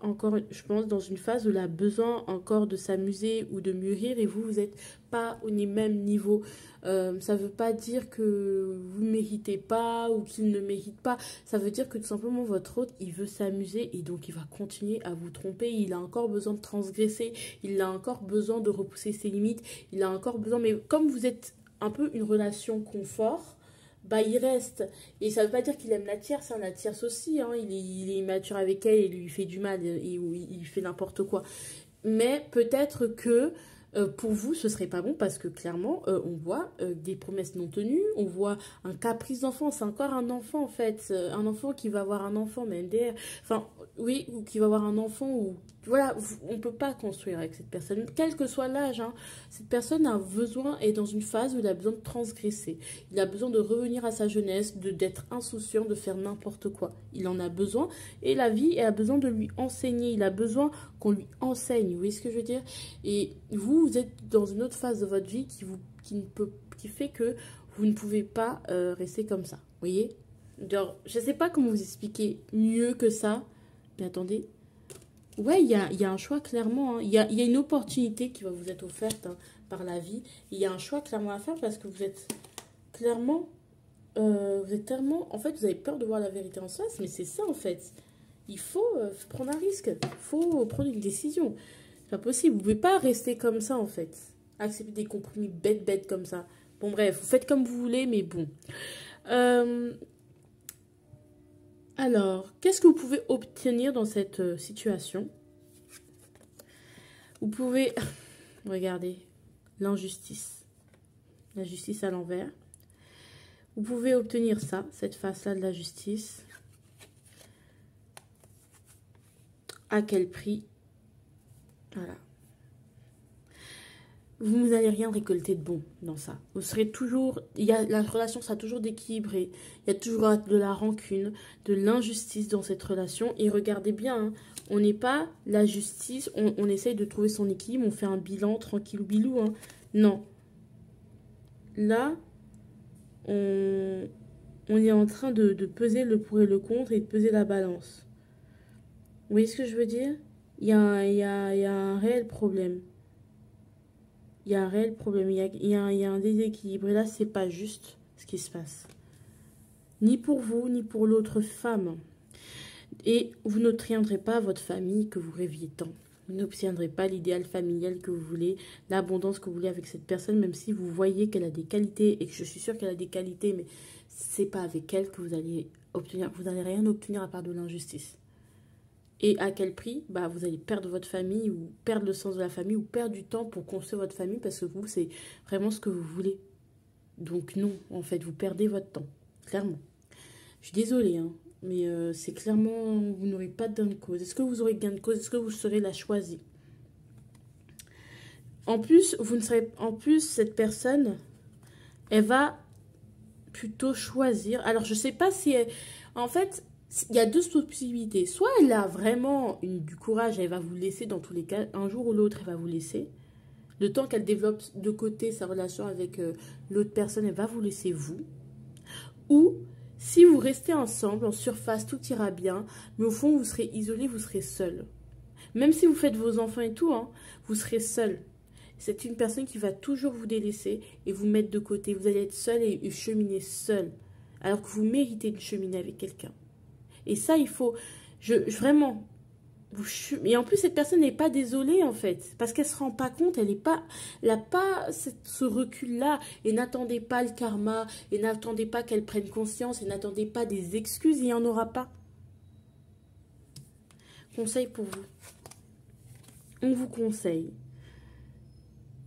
je pense, dans une phase où il a besoin encore de s'amuser ou de mûrir. Et vous, vous n'êtes pas au même niveau. Ça ne veut pas dire que vous ne méritez pas ou qu'il ne mérite pas. Ça veut dire que tout simplement votre hôte, il veut s'amuser et donc il va continuer à vous tromper. Il a encore besoin de transgresser, il a encore besoin de repousser ses limites, il a encore besoin... Mais comme vous êtes un peu une relation confort, bah il reste. Et ça ne veut pas dire qu'il aime la tierce, hein. La tierce aussi, hein. Il est immature avec elle et lui fait du mal, il fait n'importe quoi. Mais peut-être que... pour vous, ce serait pas bon parce que clairement, on voit des promesses non tenues, on voit un caprice d'enfant, c'est encore un enfant en fait, un enfant qui va avoir un enfant, mais MDR, enfin oui, ou qui va avoir un enfant, ou voilà, on peut pas construire avec cette personne, quel que soit l'âge, hein. Cette personne a besoin, est dans une phase où il a besoin de transgresser, il a besoin de revenir à sa jeunesse, d'être insouciant, de faire n'importe quoi, il en a besoin, et la vie elle a besoin de lui enseigner, il a besoin qu'on lui enseigne, vous voyez ce que je veux dire? Et vous êtes dans une autre phase de votre vie qui fait que vous ne pouvez pas rester comme ça. Vous voyez? Genre, je ne sais pas comment vous expliquer mieux que ça. Mais attendez. Ouais, il y a un choix clairement. Hein. Il y a une opportunité qui va vous être offerte hein, par la vie. Il y a un choix clairement à faire parce que vous êtes clairement... vous êtes tellement... En fait, vous avez peur de voir la vérité en face. Mais c'est ça, en fait. Il faut prendre un risque. Il faut prendre une décision. C'est pas possible. Vous pouvez pas rester comme ça, en fait. Accepter des compromis bêtes comme ça. Bon, bref, vous faites comme vous voulez, mais bon. Alors, qu'est-ce que vous pouvez obtenir dans cette situation? Vous pouvez... Regardez, l'injustice. La justice à l'envers. Vous pouvez obtenir ça, cette face-là de la justice. À quel prix? Voilà. Vous n'allez rien récolter de bon dans ça. Vous serez toujours... la relation sera toujours déséquilibrée. Il y a toujours de la rancune, de l'injustice dans cette relation. Et regardez bien, hein, on n'est pas la justice, on essaye de trouver son équilibre, on fait un bilan tranquille bilou. Hein. Non. Là, on est en train de peser le pour et le contre et de peser la balance. Vous voyez ce que je veux dire? Il y a un réel problème. Il y a un réel problème, il y a un déséquilibre. Et là, c'est pas juste ce qui se passe. Ni pour vous, ni pour l'autre femme. Et vous n'obtiendrez pas votre famille que vous rêviez tant. Vous n'obtiendrez pas l'idéal familial que vous voulez, l'abondance que vous voulez avec cette personne, même si vous voyez qu'elle a des qualités, et que je suis sûre qu'elle a des qualités, mais c'est pas avec elle que vous allez obtenir. Vous n'allez rien obtenir à part de l'injustice. Et à quel prix? Bah, vous allez perdre votre famille ou perdre le sens de la famille ou perdre du temps pour construire votre famille parce que vous, c'est vraiment ce que vous voulez. Donc non, en fait, vous perdez votre temps, clairement. Je suis désolée, hein, mais c'est clairement, vous n'aurez pas de gain de cause. Est-ce que vous aurez gain de cause? Est-ce que vous serez la choisie? En plus, cette personne, elle va plutôt choisir. Alors, je sais pas si en fait... Il y a deux possibilités. Soit elle a vraiment du courage, elle va vous laisser dans tous les cas. Un jour ou l'autre, elle va vous laisser. Le temps qu'elle développe de côté sa relation avec l'autre personne, elle va vous laisser vous. Ou si vous restez ensemble, en surface, tout ira bien. Mais au fond, vous serez isolé, vous serez seul. Même si vous faites vos enfants et tout, hein, vous serez seul. C'est une personne qui va toujours vous délaisser et vous mettre de côté. Vous allez être seul et cheminer seul. Alors que vous méritez de cheminer avec quelqu'un. Et ça, il faut... vraiment... Et en plus, cette personne n'est pas désolée, en fait. Parce qu'elle ne se rend pas compte, elle n'a pas ce recul-là. Et n'attendez pas le karma. Et n'attendez pas qu'elle prenne conscience. Et n'attendez pas des excuses. Il n'y en aura pas. Conseil pour vous. on vous conseille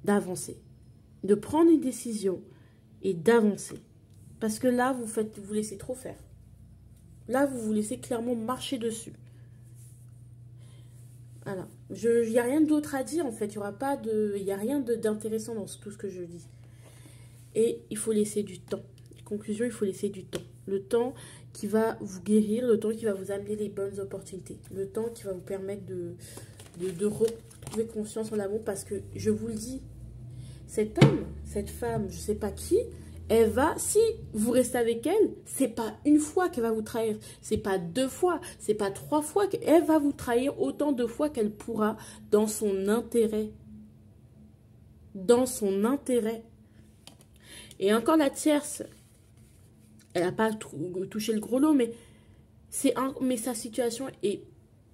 d'avancer, de prendre une décision et d'avancer. Parce que là, vous laissez trop faire. Là, vous vous laissez clairement marcher dessus. Voilà. Il n'y a rien d'autre à dire, en fait. Il n'y a rien d'intéressant dans tout ce que je dis. Et il faut laisser du temps. Conclusion, il faut laisser du temps. Le temps qui va vous guérir, le temps qui va vous amener les bonnes opportunités. Le temps qui va vous permettre de retrouver confiance en l'amour. Parce que, je vous le dis, cet homme, cette femme, je ne sais pas qui, elle va, si vous restez avec elle, c'est pas une fois qu'elle va vous trahir, c'est pas 2 fois, c'est pas 3 fois qu'elle va vous trahir autant de fois qu'elle pourra dans son intérêt. Dans son intérêt. Et encore la tierce, elle n'a pas touché le gros lot, mais sa situation est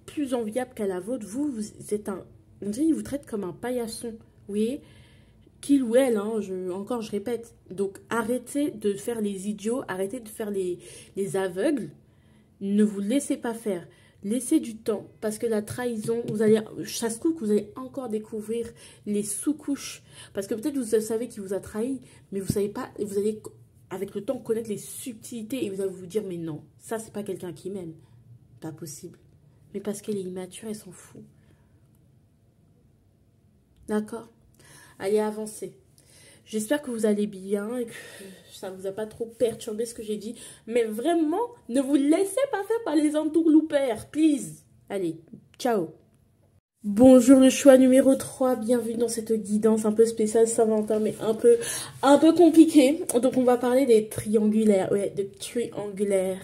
plus enviable qu'à la vôtre. Vous êtes on dirait qu'il vous traite comme un paillasson, vous voyez, qu'il ou elle, hein, je répète. Donc, arrêtez de faire les idiots, arrêtez de faire les aveugles. Ne vous laissez pas faire. Laissez du temps, parce que la trahison, ça se trouve que vous allez encore découvrir les sous-couches. Parce que peut-être vous savez qu'il vous a trahi, mais vous ne savez pas, vous allez, avec le temps, connaître les subtilités et vous allez vous dire, mais non, ça, c'est pas quelqu'un qui m'aime. Pas possible. Mais parce qu'elle est immature, elle s'en fout. D'accord ? Allez, avancez. J'espère que vous allez bien et que ça ne vous a pas trop perturbé ce que j'ai dit. Mais vraiment, ne vous laissez pas faire par les entourloupères, please. Allez, ciao. Bonjour le choix numéro 3, bienvenue dans cette guidance un peu spéciale Saint-Valentin, mais un peu compliquée. Donc on va parler des triangulaires, ouais, des triangulaires.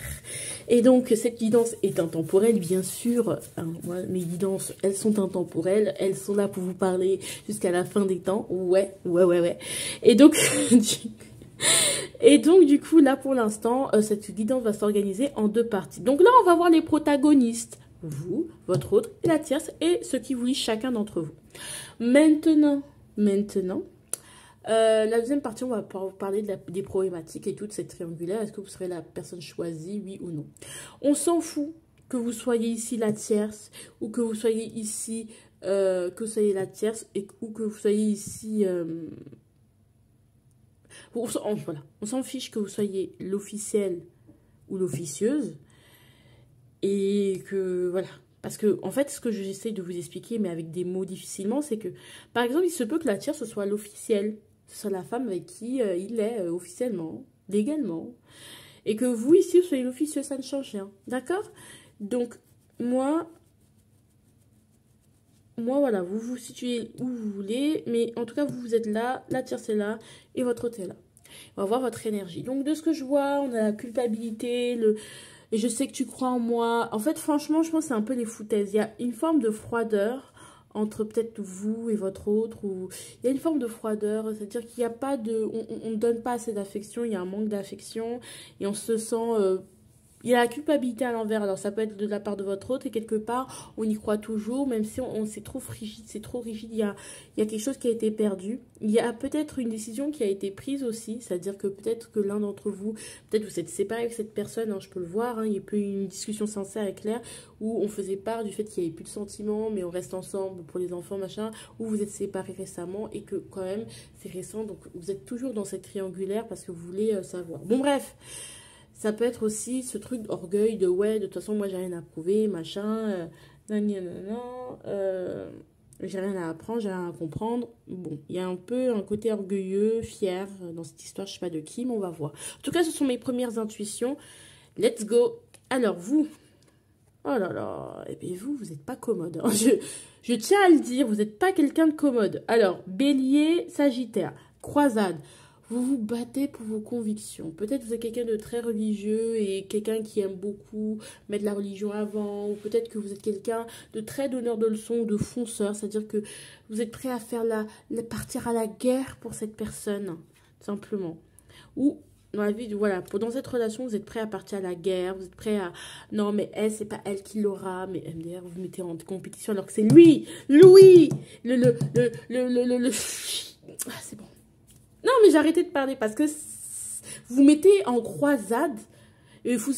Et donc cette guidance est intemporelle, bien sûr. Moi, mes guidances, elles sont intemporelles, elles sont là pour vous parler jusqu'à la fin des temps. Ouais. Et donc, du coup, là pour l'instant, cette guidance va s'organiser en 2 parties. Donc là, on va voir les protagonistes. Vous, votre autre et la tierce et ce qui vous lie chacun d'entre vous. Maintenant, la deuxième partie, on va parler des problématiques et toutes ces triangulaires. Est-ce que vous serez la personne choisie, oui ou non? On s'en fout que vous soyez ici la tierce ou que vous soyez ici, que vous soyez la tierce ou que vous soyez ici... voilà, on s'en fiche que vous soyez l'officiel ou l'officieuse. Et que, voilà, parce que, en fait, ce que j'essaie de vous expliquer, mais avec des mots difficilement, c'est que, par exemple, il se peut que la tierce, ce soit l'officiel. Ce soit la femme avec qui il est officiellement, légalement. Et que vous, ici, vous soyez l'officieux, ça ne change rien. D'accord? Donc, moi, voilà, vous vous situez où vous voulez, mais en tout cas, vous êtes là, la tierce est là, et votre autre est là. On va voir votre énergie. Donc, de ce que je vois, on a la culpabilité, et je sais que tu crois en moi. En fait, franchement, je pense que c'est un peu les foutaises. Il y a une forme de froideur entre peut-être vous et votre autre. Il y a une forme de froideur, c'est-à-dire qu'il n'y a pas de... On ne donne pas assez d'affection, il y a un manque d'affection. Et on se sent... il y a la culpabilité à l'envers. Alors, ça peut être de la part de votre autre et quelque part, on y croit toujours, même si c'est trop rigide, il y a quelque chose qui a été perdu. Il y a peut-être une décision qui a été prise aussi, c'est-à-dire que peut-être que l'un d'entre vous, peut-être vous êtes séparé avec cette personne, hein, je peux le voir, hein, il y a eu une discussion sincère et claire où on faisait part du fait qu'il n'y avait plus de sentiments, mais on reste ensemble pour les enfants, machin, ou vous êtes séparés récemment et que quand même, c'est récent, donc vous êtes toujours dans cette triangulaire parce que vous voulez savoir. Bon, bref. Ça peut être aussi ce truc d'orgueil de ouais, de toute façon, moi j'ai rien à prouver, machin, j'ai rien à apprendre, j'ai rien à comprendre. Bon, il y a un peu un côté orgueilleux, fier dans cette histoire, je sais pas de qui, mais on va voir. En tout cas, ce sont mes premières intuitions. Let's go. Alors, vous, oh là là, et bien vous n'êtes pas commode. Hein. Je tiens à le dire, vous n'êtes pas quelqu'un de commode. Alors, Bélier, Sagittaire, croisade. Vous vous battez pour vos convictions. Peut-être vous êtes quelqu'un de très religieux et quelqu'un qui aime beaucoup mettre la religion avant. Ou peut-être que vous êtes quelqu'un de très donneur de leçons ou de fonceur. C'est-à-dire que vous êtes prêt à faire partir à la guerre pour cette personne, simplement. Ou dans la vie, voilà, dans cette relation, vous êtes prêt à partir à la guerre. Vous êtes prêt à... Non, mais elle, c'est pas elle qui l'aura. Mais MDR, vous mettez en compétition alors que c'est lui. Louis. Ah, c'est bon. Non, mais j'ai arrêté de parler parce que vous mettez en croisade Et vous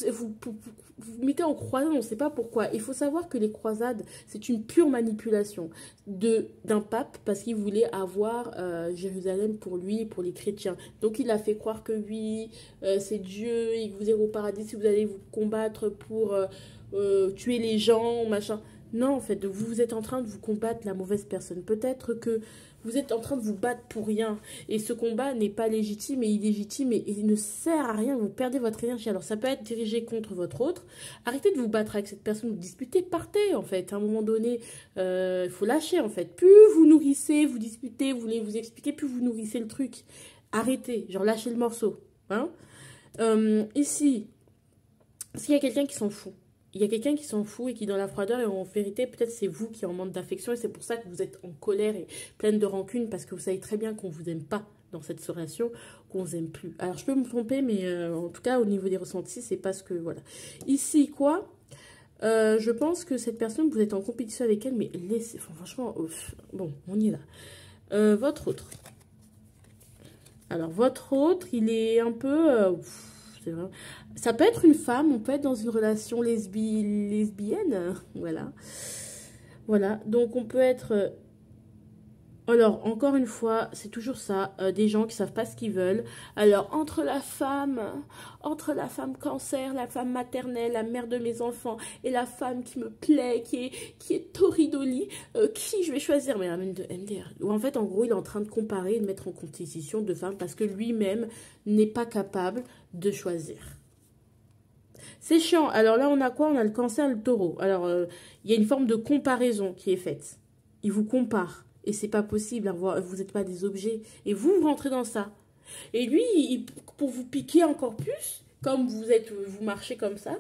mettez en croisade, on ne sait pas pourquoi. Il faut savoir que les croisades, c'est une pure manipulation d'un pape parce qu'il voulait avoir Jérusalem pour lui et pour les chrétiens. Donc il a fait croire que oui, c'est Dieu, il vous ira au paradis si vous allez vous combattre pour tuer les gens, machin. Non, en fait, vous êtes en train de vous combattre la mauvaise personne. Peut-être que vous êtes en train de vous battre pour rien. Et ce combat n'est pas légitime et illégitime et il ne sert à rien. Vous perdez votre énergie. Alors, ça peut être dirigé contre votre autre. Arrêtez de vous battre avec cette personne, vous disputez, partez, en fait. À un moment donné, il faut lâcher, en fait. Plus vous nourrissez, vous disputez, vous voulez vous expliquer, plus vous nourrissez le truc. Arrêtez, genre lâchez le morceau. Hein. Ici, s'il y a quelqu'un qui s'en fout, il y a quelqu'un qui s'en fout et qui dans la froideur et en vérité peut-être c'est vous qui en manque d'affection et c'est pour ça que vous êtes en colère et pleine de rancune parce que vous savez très bien qu'on vous aime pas dans cette relation, qu'on vous aime plus. Alors je peux me tromper mais en tout cas au niveau des ressentis c'est pas ce que voilà. Ici quoi je pense que cette personne vous êtes en compétition avec elle mais laissez, enfin, franchement bon on y est là. Votre autre. Alors votre autre il est un peu ça peut être une femme, on peut être dans une relation lesbienne, voilà. Voilà, donc on peut être... Alors, encore une fois, c'est toujours ça, des gens qui savent pas ce qu'ils veulent. Alors, entre la femme cancer, la femme maternelle, la mère de mes enfants, et la femme qui me plaît, qui est toridoli, qui je vais choisir? Mais la même de MDR. Ou en fait, en gros, il est en train de comparer et de mettre en compétition deux femmes parce que lui-même n'est pas capable de choisir. C'est chiant. Alors là, on a quoi? On a le cancer, le taureau. Alors, il y a une forme de comparaison qui est faite. Il vous compare. Et c'est pas possible. Vous n'êtes pas des objets. Et vous rentrez dans ça. Et lui, pour vous piquer encore plus, comme vous marchez comme ça,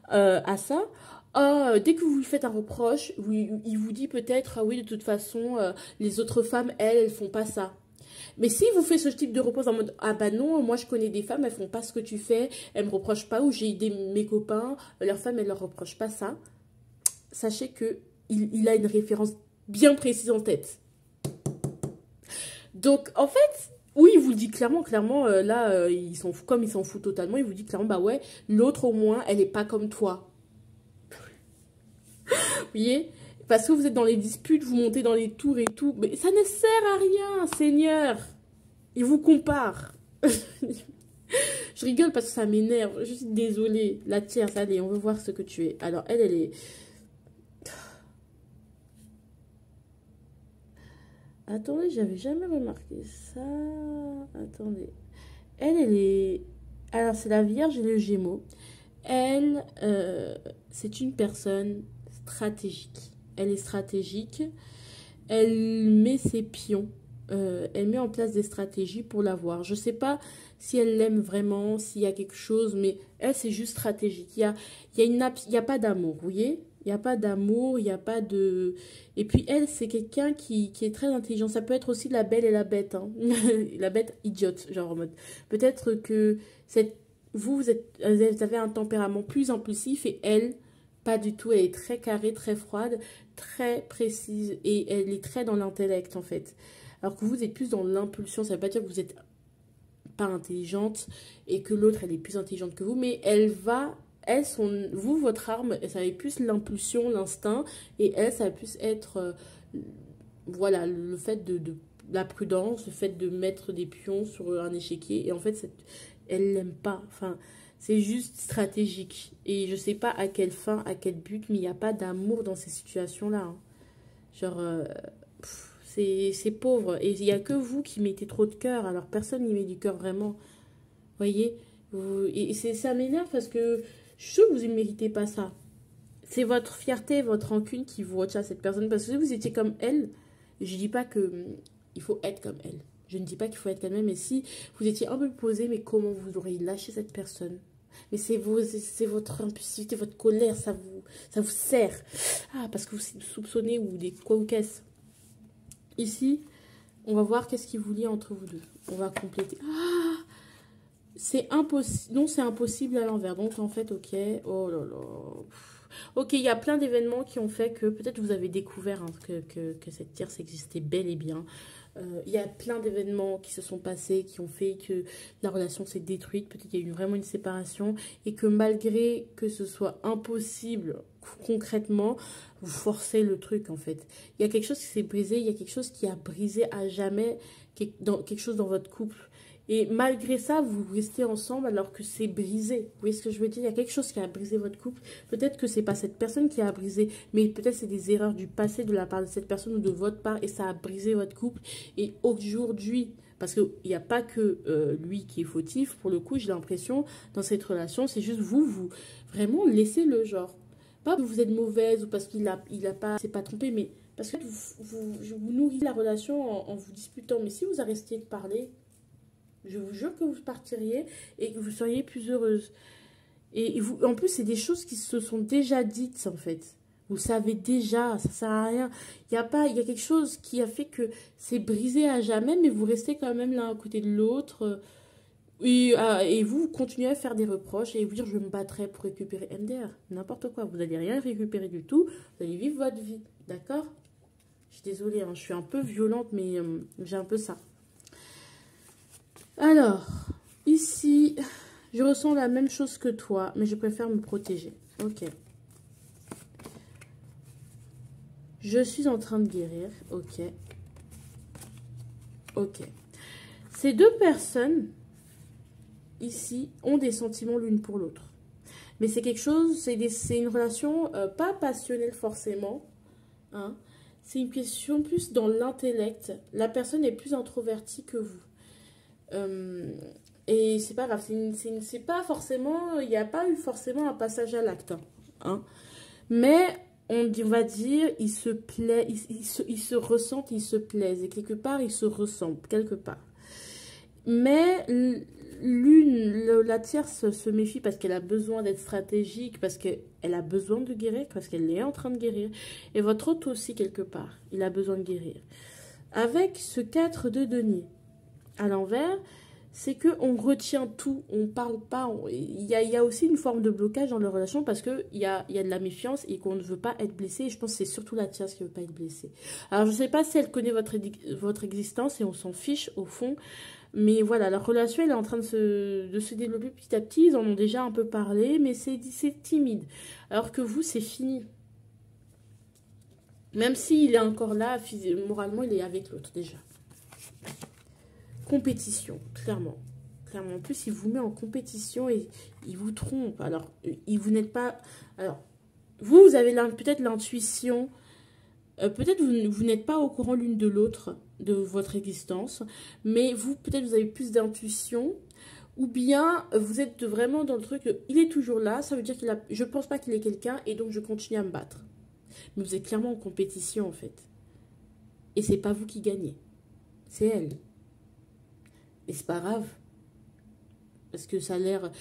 à ça, dès que vous lui faites un reproche, il vous dit peut-être, ah oui, de toute façon, les autres femmes, elles font pas ça. Mais si vous faites ce type de reproche en mode ah bah non, moi je connais des femmes, elles font pas ce que tu fais, elles me reprochent pas, ou j'ai aidé mes copains, leurs femmes elles leur reprochent pas ça, sachez que il a une référence bien précise en tête. Donc en fait, oui, il vous le dit clairement, là comme il s'en fout totalement, il vous dit clairement bah ouais, l'autre au moins elle est pas comme toi. Vous voyez? Parce que vous êtes dans les disputes, vous montez dans les tours et tout. Mais ça ne sert à rien, Seigneur. Il vous compare. Je rigole parce que ça m'énerve. Je suis désolée. La tierce, allez, on veut voir ce que tu es. Alors, elle est... Attendez, j'avais jamais remarqué ça. Attendez. Elle est... Alors, c'est la Vierge et le Gémeaux. Elle, c'est une personne stratégique. Elle est stratégique, elle met ses pions, elle met en place des stratégies pour l'avoir. Je ne sais pas si elle l'aime vraiment, s'il y a quelque chose, mais elle, c'est juste stratégique. Il y a pas d'amour, vous voyez? Il n'y a pas d'amour, il n'y a pas de... Et puis elle, c'est quelqu'un qui est très intelligent. Ça peut être aussi la belle et la bête, hein. La bête idiote, genre en mode... Peut-être que vous avez un tempérament plus impulsif et elle... Pas du tout, elle est très carrée, très froide, très précise et elle est très dans l'intellect en fait. Alors que vous êtes plus dans l'impulsion, ça veut pas dire que vous êtes pas intelligente et que l'autre elle est plus intelligente que vous, mais votre arme, ça va être plus l'impulsion, l'instinct et elle, ça va plus être, voilà, le fait de la prudence, le fait de mettre des pions sur un échiquier et en fait, elle l'aime pas, enfin... C'est juste stratégique. Et je sais pas à quelle fin, à quel but, mais il n'y a pas d'amour dans ces situations-là. Hein. Genre, c'est pauvre. Et il n'y a que vous qui mettez trop de cœur. Alors, personne n'y met du cœur vraiment. Vous voyez? Et ça m'énerve parce que je suis sûre que vous ne méritez pas ça. C'est votre fierté, votre rancune qui vous retient à cette personne. Parce que si vous étiez comme elle, je dis pas que il faut être comme elle. Je ne dis pas qu'il faut être comme elle, mais si vous étiez un peu posé, mais comment vous auriez lâché cette personne? Mais c'est votre impulsivité, votre colère, ça vous sert. Ah, parce que vous soupçonnez ou des quoi ou qu'est-ce. Ici, on va voir qu'est-ce qui vous lie entre vous deux. On va compléter. Ah, c'est impossible. Non, c'est impossible à l'envers. Donc, en fait, ok. Oh là là. Ok, il y a plein d'événements qui ont fait que peut-être vous avez découvert hein, que cette tierce existait bel et bien. Il y a plein d'événements qui se sont passés, qui ont fait que la relation s'est détruite. Peut-être qu'il y a eu vraiment une séparation et que malgré que ce soit impossible concrètement, vous forcez le truc en fait. Il y a quelque chose qui s'est brisé, il y a quelque chose qui a brisé à jamais quelque chose dans votre couple. Et malgré ça, vous restez ensemble alors que c'est brisé. Vous voyez ce que je veux dire? Il y a quelque chose qui a brisé votre couple. Peut-être que c'est pas cette personne qui a brisé, mais peut-être c'est des erreurs du passé de la part de cette personne ou de votre part et ça a brisé votre couple. Et aujourd'hui, parce qu'il n'y a pas que lui qui est fautif, pour le coup, j'ai l'impression, dans cette relation, c'est juste vous vraiment laissez-le genre. Pas que vous êtes mauvaise ou parce qu'il s'est pas trompé, mais parce que vous nourrissez la relation en vous disputant. Mais si vous arrêtiez de parler, je vous jure que vous partiriez et que vous seriez plus heureuse. Et vous, en plus, c'est des choses qui se sont déjà dites, en fait. Vous savez déjà, ça sert à rien. Il y a quelque chose qui a fait que c'est brisé à jamais, mais vous restez quand même l'un à côté de l'autre. Et vous continuez à faire des reproches et vous dire je me battrai pour récupérer MDR. N'importe quoi, vous n'allez rien récupérer du tout. Vous allez vivre votre vie, d'accord? Je suis désolée, hein, je suis un peu violente, mais j'ai un peu ça. Alors, ici, je ressens la même chose que toi, mais je préfère me protéger. Ok. Je suis en train de guérir. Ok. Ok. Ces deux personnes, ici, ont des sentiments l'une pour l'autre. Mais c'est quelque chose, c'est une relation pas passionnelle forcément. Hein. C'est une question plus dans l'intellect. La personne est plus introvertie que vous. Et c'est pas grave, c'est pas forcément, il n'y a pas eu forcément un passage à l'acte, hein. Mais on va dire, ils se plaisent, ils se ressentent, ils se plaisent, et quelque part, ils se ressemblent, quelque part. Mais la tierce se méfie parce qu'elle a besoin d'être stratégique, parce qu'elle a besoin de guérir, parce qu'elle est en train de guérir. Et votre autre aussi, quelque part, il a besoin de guérir. Avec ce 4 de denier, à l'envers, c'est qu'on retient tout, on parle pas. Il y a aussi une forme de blocage dans leur relation parce qu'il y a de la méfiance et qu'on ne veut pas être blessé. Et je pense que c'est surtout la tierce qui ne veut pas être blessée. Alors, je ne sais pas si elle connaît votre existence et on s'en fiche au fond. Mais voilà, leur relation elle est en train de se développer petit à petit. Ils en ont déjà un peu parlé, mais c'est timide. Alors que vous, c'est fini. Même s'il est encore là, moralement, il est avec l'autre déjà. Compétition, clairement. Clairement. En plus, il vous met en compétition et il vous trompe. Alors, vous n'êtes pas... Alors, vous avez peut-être l'intuition. Peut-être vous n'êtes pas au courant l'une de l'autre de votre existence. Mais vous, peut-être, vous avez plus d'intuition. Ou bien, vous êtes vraiment dans le truc... Il est toujours là. Ça veut dire je pense pas qu'il est quelqu'un et donc je continue à me battre. Mais vous êtes clairement en compétition, en fait. Et c'est pas vous qui gagnez. C'est elle. Et c'est pas grave. Parce que ça a l'air...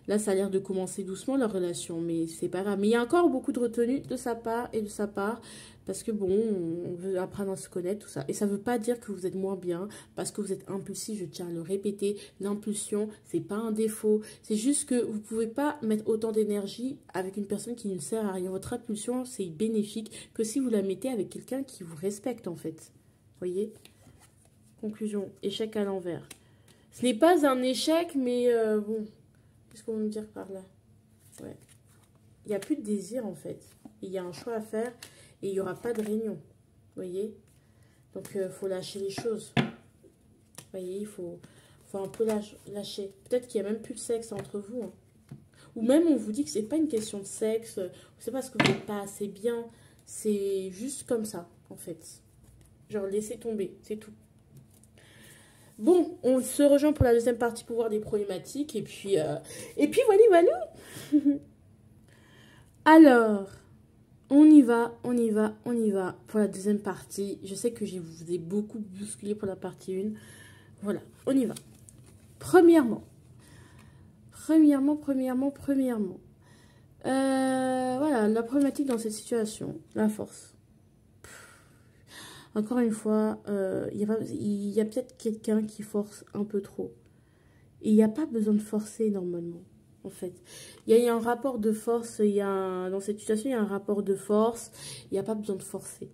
Là, ça a l'air de commencer doucement, leur relation. Mais c'est pas grave. Mais il y a encore beaucoup de retenue de sa part et de sa part. Parce que bon, on veut apprendre à se connaître, tout ça. Et ça veut pas dire que vous êtes moins bien. Parce que vous êtes impulsif, je tiens à le répéter. L'impulsion, c'est pas un défaut. C'est juste que vous pouvez pas mettre autant d'énergie avec une personne qui ne sert à rien. Votre impulsion, c'est bénéfique que si vous la mettez avec quelqu'un qui vous respecte, en fait. Voyez? Conclusion. Échec à l'envers. Ce n'est pas un échec, mais bon, qu'est-ce qu'on veut me dire par là? Ouais. Il n'y a plus de désir, en fait. Il y a un choix à faire et il n'y aura pas de réunion. Vous voyez? Donc, il faut lâcher les choses. Vous voyez? Il faut un peu lâcher. Peut-être qu'il n'y a même plus de sexe entre vous. Hein. Ou même, on vous dit que ce n'est pas une question de sexe. C'est parce que vous n'êtes pas assez bien. C'est juste comme ça, en fait. Genre, laissez tomber. C'est tout. Bon, on se rejoint pour la deuxième partie pour voir des problématiques. Et puis voilà. Alors, on y va pour la deuxième partie. Je sais que je vous ai beaucoup bousculé pour la partie 1. Voilà, on y va. Premièrement. Voilà, la problématique dans cette situation, la force. Encore une fois, il y a peut-être quelqu'un qui force un peu trop. Et il n'y a pas besoin de forcer normalement. en fait. Il y a un rapport de force, dans cette situation, il y a un rapport de force, il n'y a pas besoin de forcer.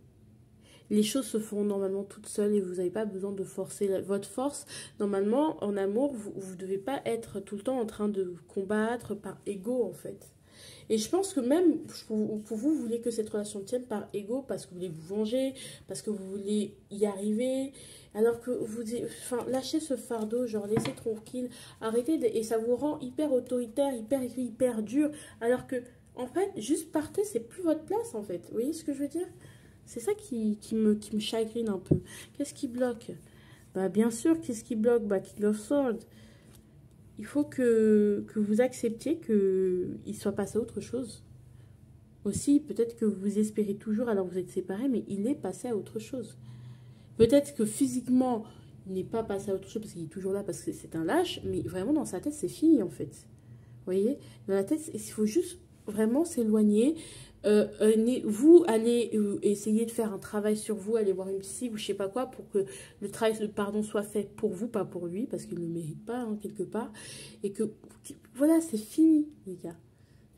Les choses se font normalement toutes seules et vous n'avez pas besoin de forcer votre force. Normalement, en amour, vous ne devez pas être tout le temps en train de combattre par ego, en fait. Et je pense que même pour vous, vous voulez que cette relation tienne par ego parce que vous voulez vous venger, parce que vous voulez y arriver. Alors que vous, enfin, lâchez ce fardeau, genre laissez tranquille, arrêtez et ça vous rend hyper autoritaire, hyper dur. Alors que, en fait, juste partez, c'est plus votre place, en fait. Vous voyez ce que je veux dire? C'est ça qui me chagrine un peu. Qu'est-ce qui bloque? Bah, bien sûr, qu'est-ce qui bloque? Bah, King of Swords. Il faut que vous acceptiez qu'il soit passé à autre chose. Aussi, peut-être que vous espérez toujours alors que vous êtes séparés, mais il est passé à autre chose. Peut-être que physiquement, il n'est pas passé à autre chose parce qu'il est toujours là, parce que c'est un lâche, mais vraiment dans sa tête, c'est fini en fait. Vous voyez? Dans la tête, il faut juste vraiment s'éloigner. Vous allez essayer de faire un travail sur vous, aller voir une psy ou je sais pas quoi pour que le travail de pardon soit fait pour vous, pas pour lui, parce qu'il ne le mérite pas hein, quelque part. Et que, voilà, c'est fini les gars.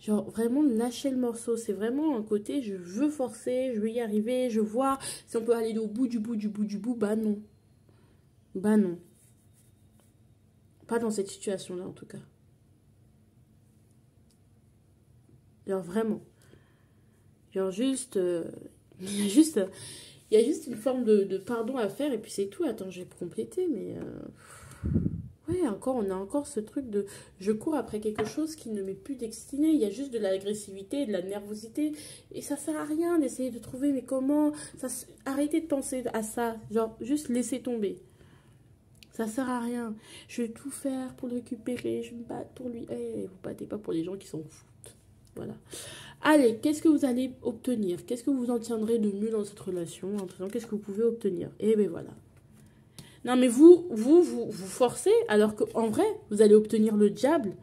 Genre vraiment lâcher le morceau, c'est vraiment un côté je veux forcer, je veux y arriver, je vois si on peut aller au bout du bout, bah non. Bah non. Pas dans cette situation-là en tout cas. Genre vraiment. Genre juste, il y a juste une forme de pardon à faire et puis c'est tout. Attends, je vais compléter, mais ouais, on a encore ce truc de je cours après quelque chose qui ne m'est plus destiné. Il y a juste de l'agressivité, de la nervosité et ça sert à rien d'essayer de trouver mais comment ça. Arrêtez de penser à ça, genre juste laissez tomber. Ça sert à rien. Je vais tout faire pour le récupérer, je me bats pour lui. Eh, vous battez pas pour les gens qui s'en foutent. Voilà. Allez, qu'est-ce que vous allez obtenir? Qu'est-ce que vous en tiendrez de mieux dans cette relation? En présent, qu'est-ce que vous pouvez obtenir? Et bien voilà. Non, mais vous forcez, alors qu'en vrai, vous allez obtenir le diable.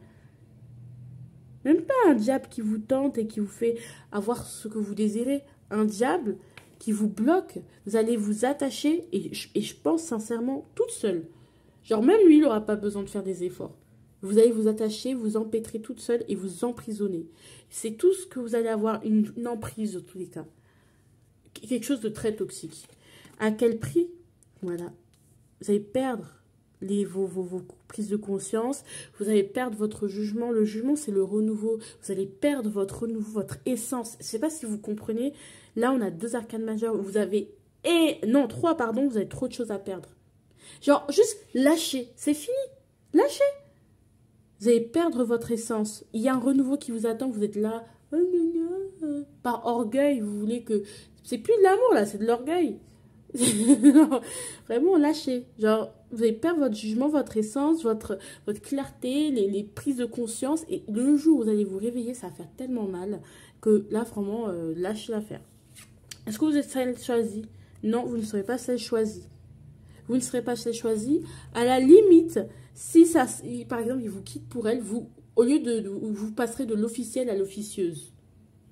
Même pas un diable qui vous tente et qui vous fait avoir ce que vous désirez. Un diable qui vous bloque. Vous allez vous attacher, et je pense sincèrement, toute seule. Genre, même lui, il n'aura pas besoin de faire des efforts. Vous allez vous attacher, vous empêtrer toute seule et vous emprisonner. C'est tout ce que vous allez avoir, une emprise de tous les cas. Quelque chose de très toxique. À quel prix? Voilà. Vous allez perdre vos prises de conscience. Vous allez perdre votre jugement. Le jugement, c'est le renouveau. Vous allez perdre votre renouveau, votre essence. Je ne sais pas si vous comprenez. Là, on a 2 arcanes majeures. Vous avez... non, 3, pardon. Vous avez trop de choses à perdre. Genre, juste lâchez. C'est fini. Lâchez. Vous allez perdre votre essence. Il y a un renouveau qui vous attend. Vous êtes là. Par orgueil, vous voulez que... C'est plus de l'amour, là. C'est de l'orgueil. Vraiment, lâchez. Genre, vous allez perdre votre jugement, votre essence, votre clarté, les prises de conscience. Et le jour où vous allez vous réveiller, ça va faire tellement mal que là, vraiment, lâchez l'affaire. Est-ce que vous êtes celle choisie? Non, vous ne serez pas celle choisie. Vous ne serez pas celle choisie. À la limite, si par exemple, il vous quitte pour elle, au lieu vous passerez de l'officiel à l'officieuse.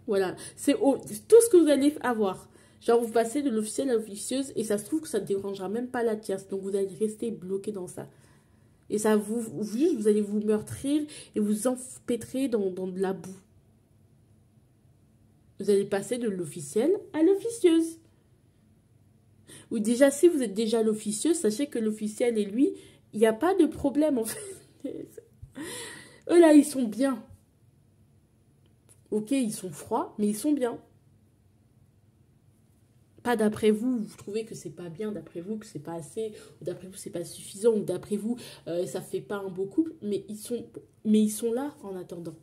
Voilà. C'est tout ce que vous allez avoir. Genre, vous passez de l'officiel à l'officieuse et ça se trouve que ça ne dérangera même pas la tierce. Donc, vous allez rester bloqué dans ça. Et ça vous allez vous meurtrir et vous empêtrer dans de la boue. Vous allez passer de l'officiel à l'officieuse. Ou déjà, si vous êtes déjà l'officieuse, sachez que l'officiel et lui, il n'y a pas de problème en fait. Eux là, ils sont bien. Ok, ils sont froids, mais ils sont bien. Pas d'après vous, vous trouvez que c'est pas bien, d'après vous que c'est pas assez, ou d'après vous c'est pas suffisant, ou d'après vous ça fait pas un beau couple, mais ils sont là en attendant.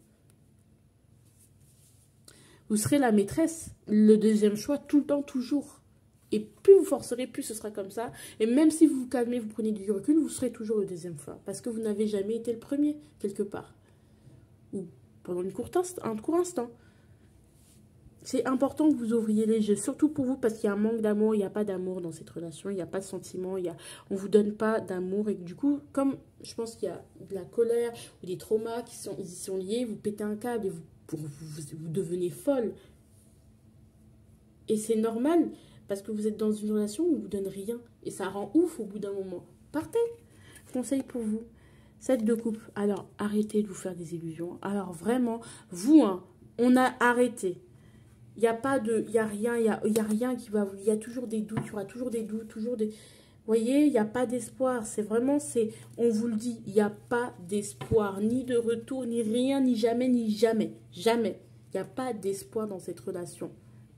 Vous serez la maîtresse, le deuxième choix tout le temps, toujours. Et plus vous forcerez, plus ce sera comme ça. Et même si vous vous calmez, vous prenez du recul, vous serez toujours le deuxième choix. Parce que vous n'avez jamais été le premier, quelque part. Ou pendant un court instant. C'est important que vous ouvriez les yeux, surtout pour vous, parce qu'il y a un manque d'amour, il n'y a pas d'amour dans cette relation, il n'y a pas de sentiment, on ne vous donne pas d'amour. Et du coup, comme je pense qu'il y a de la colère ou des traumas ils y sont liés, vous pétez un câble et vous devenez folle. Et c'est normal, parce que vous êtes dans une relation où on ne vous donne rien. Et ça rend ouf au bout d'un moment. Partez. Conseil pour vous. 7 de coupe. Alors, arrêtez de vous faire des illusions. Alors, vraiment, vous, hein, on a arrêté. Il n'y a pas de... Il n'y a rien, il y a rien qui va... Il y a toujours des doutes, il y aura toujours des doutes, toujours des... Vous voyez, il n'y a pas d'espoir. C'est vraiment, c'est... On vous le dit, il n'y a pas d'espoir. Ni de retour, ni rien, ni jamais, ni jamais. Jamais. Il n'y a pas d'espoir dans cette relation.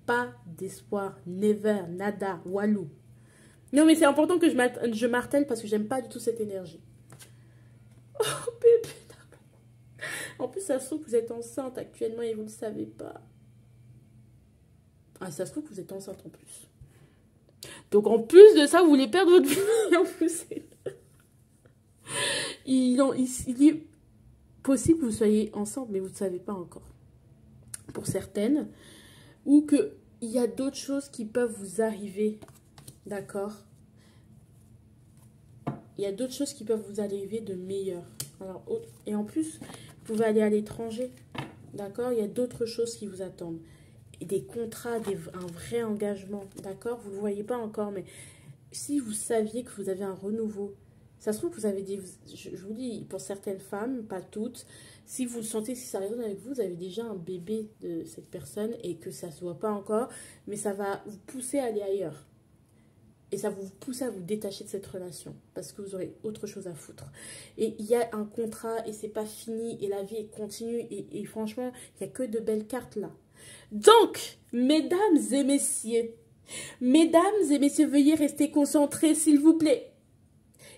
Pas d'espoir. Never, nada, walou. Non, mais c'est important que je martèle parce que j'aime pas du tout cette énergie. Oh, bébé. En plus, ça se trouve que vous êtes enceinte actuellement et vous ne le savez pas. Ah, ça se trouve que vous êtes enceinte en plus. Donc, en plus de ça, vous voulez perdre votre vie. En plus, il est possible que vous soyez enceinte, mais vous ne savez pas encore. Pour certaines. Ou qu'il y a d'autres choses qui peuvent vous arriver. D'accord? Il y a d'autres choses qui peuvent vous arriver de meilleures. Alors, et en plus, vous pouvez aller à l'étranger. D'accord? Il y a d'autres choses qui vous attendent. Et des contrats, un vrai engagement. D'accord? Vous ne le voyez pas encore, mais si vous saviez que vous avez un renouveau, ça se trouve que vous avez dit, je vous dis, pour certaines femmes, pas toutes, si vous le sentez, si ça résonne avec vous, vous avez déjà un bébé de cette personne et que ça ne se voit pas encore, mais ça va vous pousser à aller ailleurs. Et ça va vous pousser à vous détacher de cette relation. Parce que vous aurez autre chose à foutre. Et il y a un contrat et c'est pas fini. Et la vie continue. Et franchement, il n'y a que de belles cartes là. Donc, mesdames et messieurs, veuillez rester concentrés s'il vous plaît.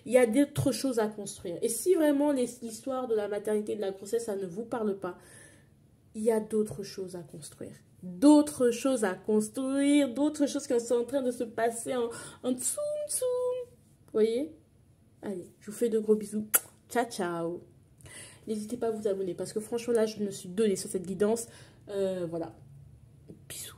Il y a d'autres choses à construire. Et si vraiment l'histoire de la maternité et de la grossesse, ça ne vous parle pas, il y a d'autres choses à construire. D'autres choses à construire, d'autres choses qui sont en train de se passer en dessous. Vous voyez? Allez, je vous fais de gros bisous. Ciao, ciao. N'hésitez pas à vous abonner parce que franchement, là, je me suis donnée sur cette guidance. Voilà. Bisous.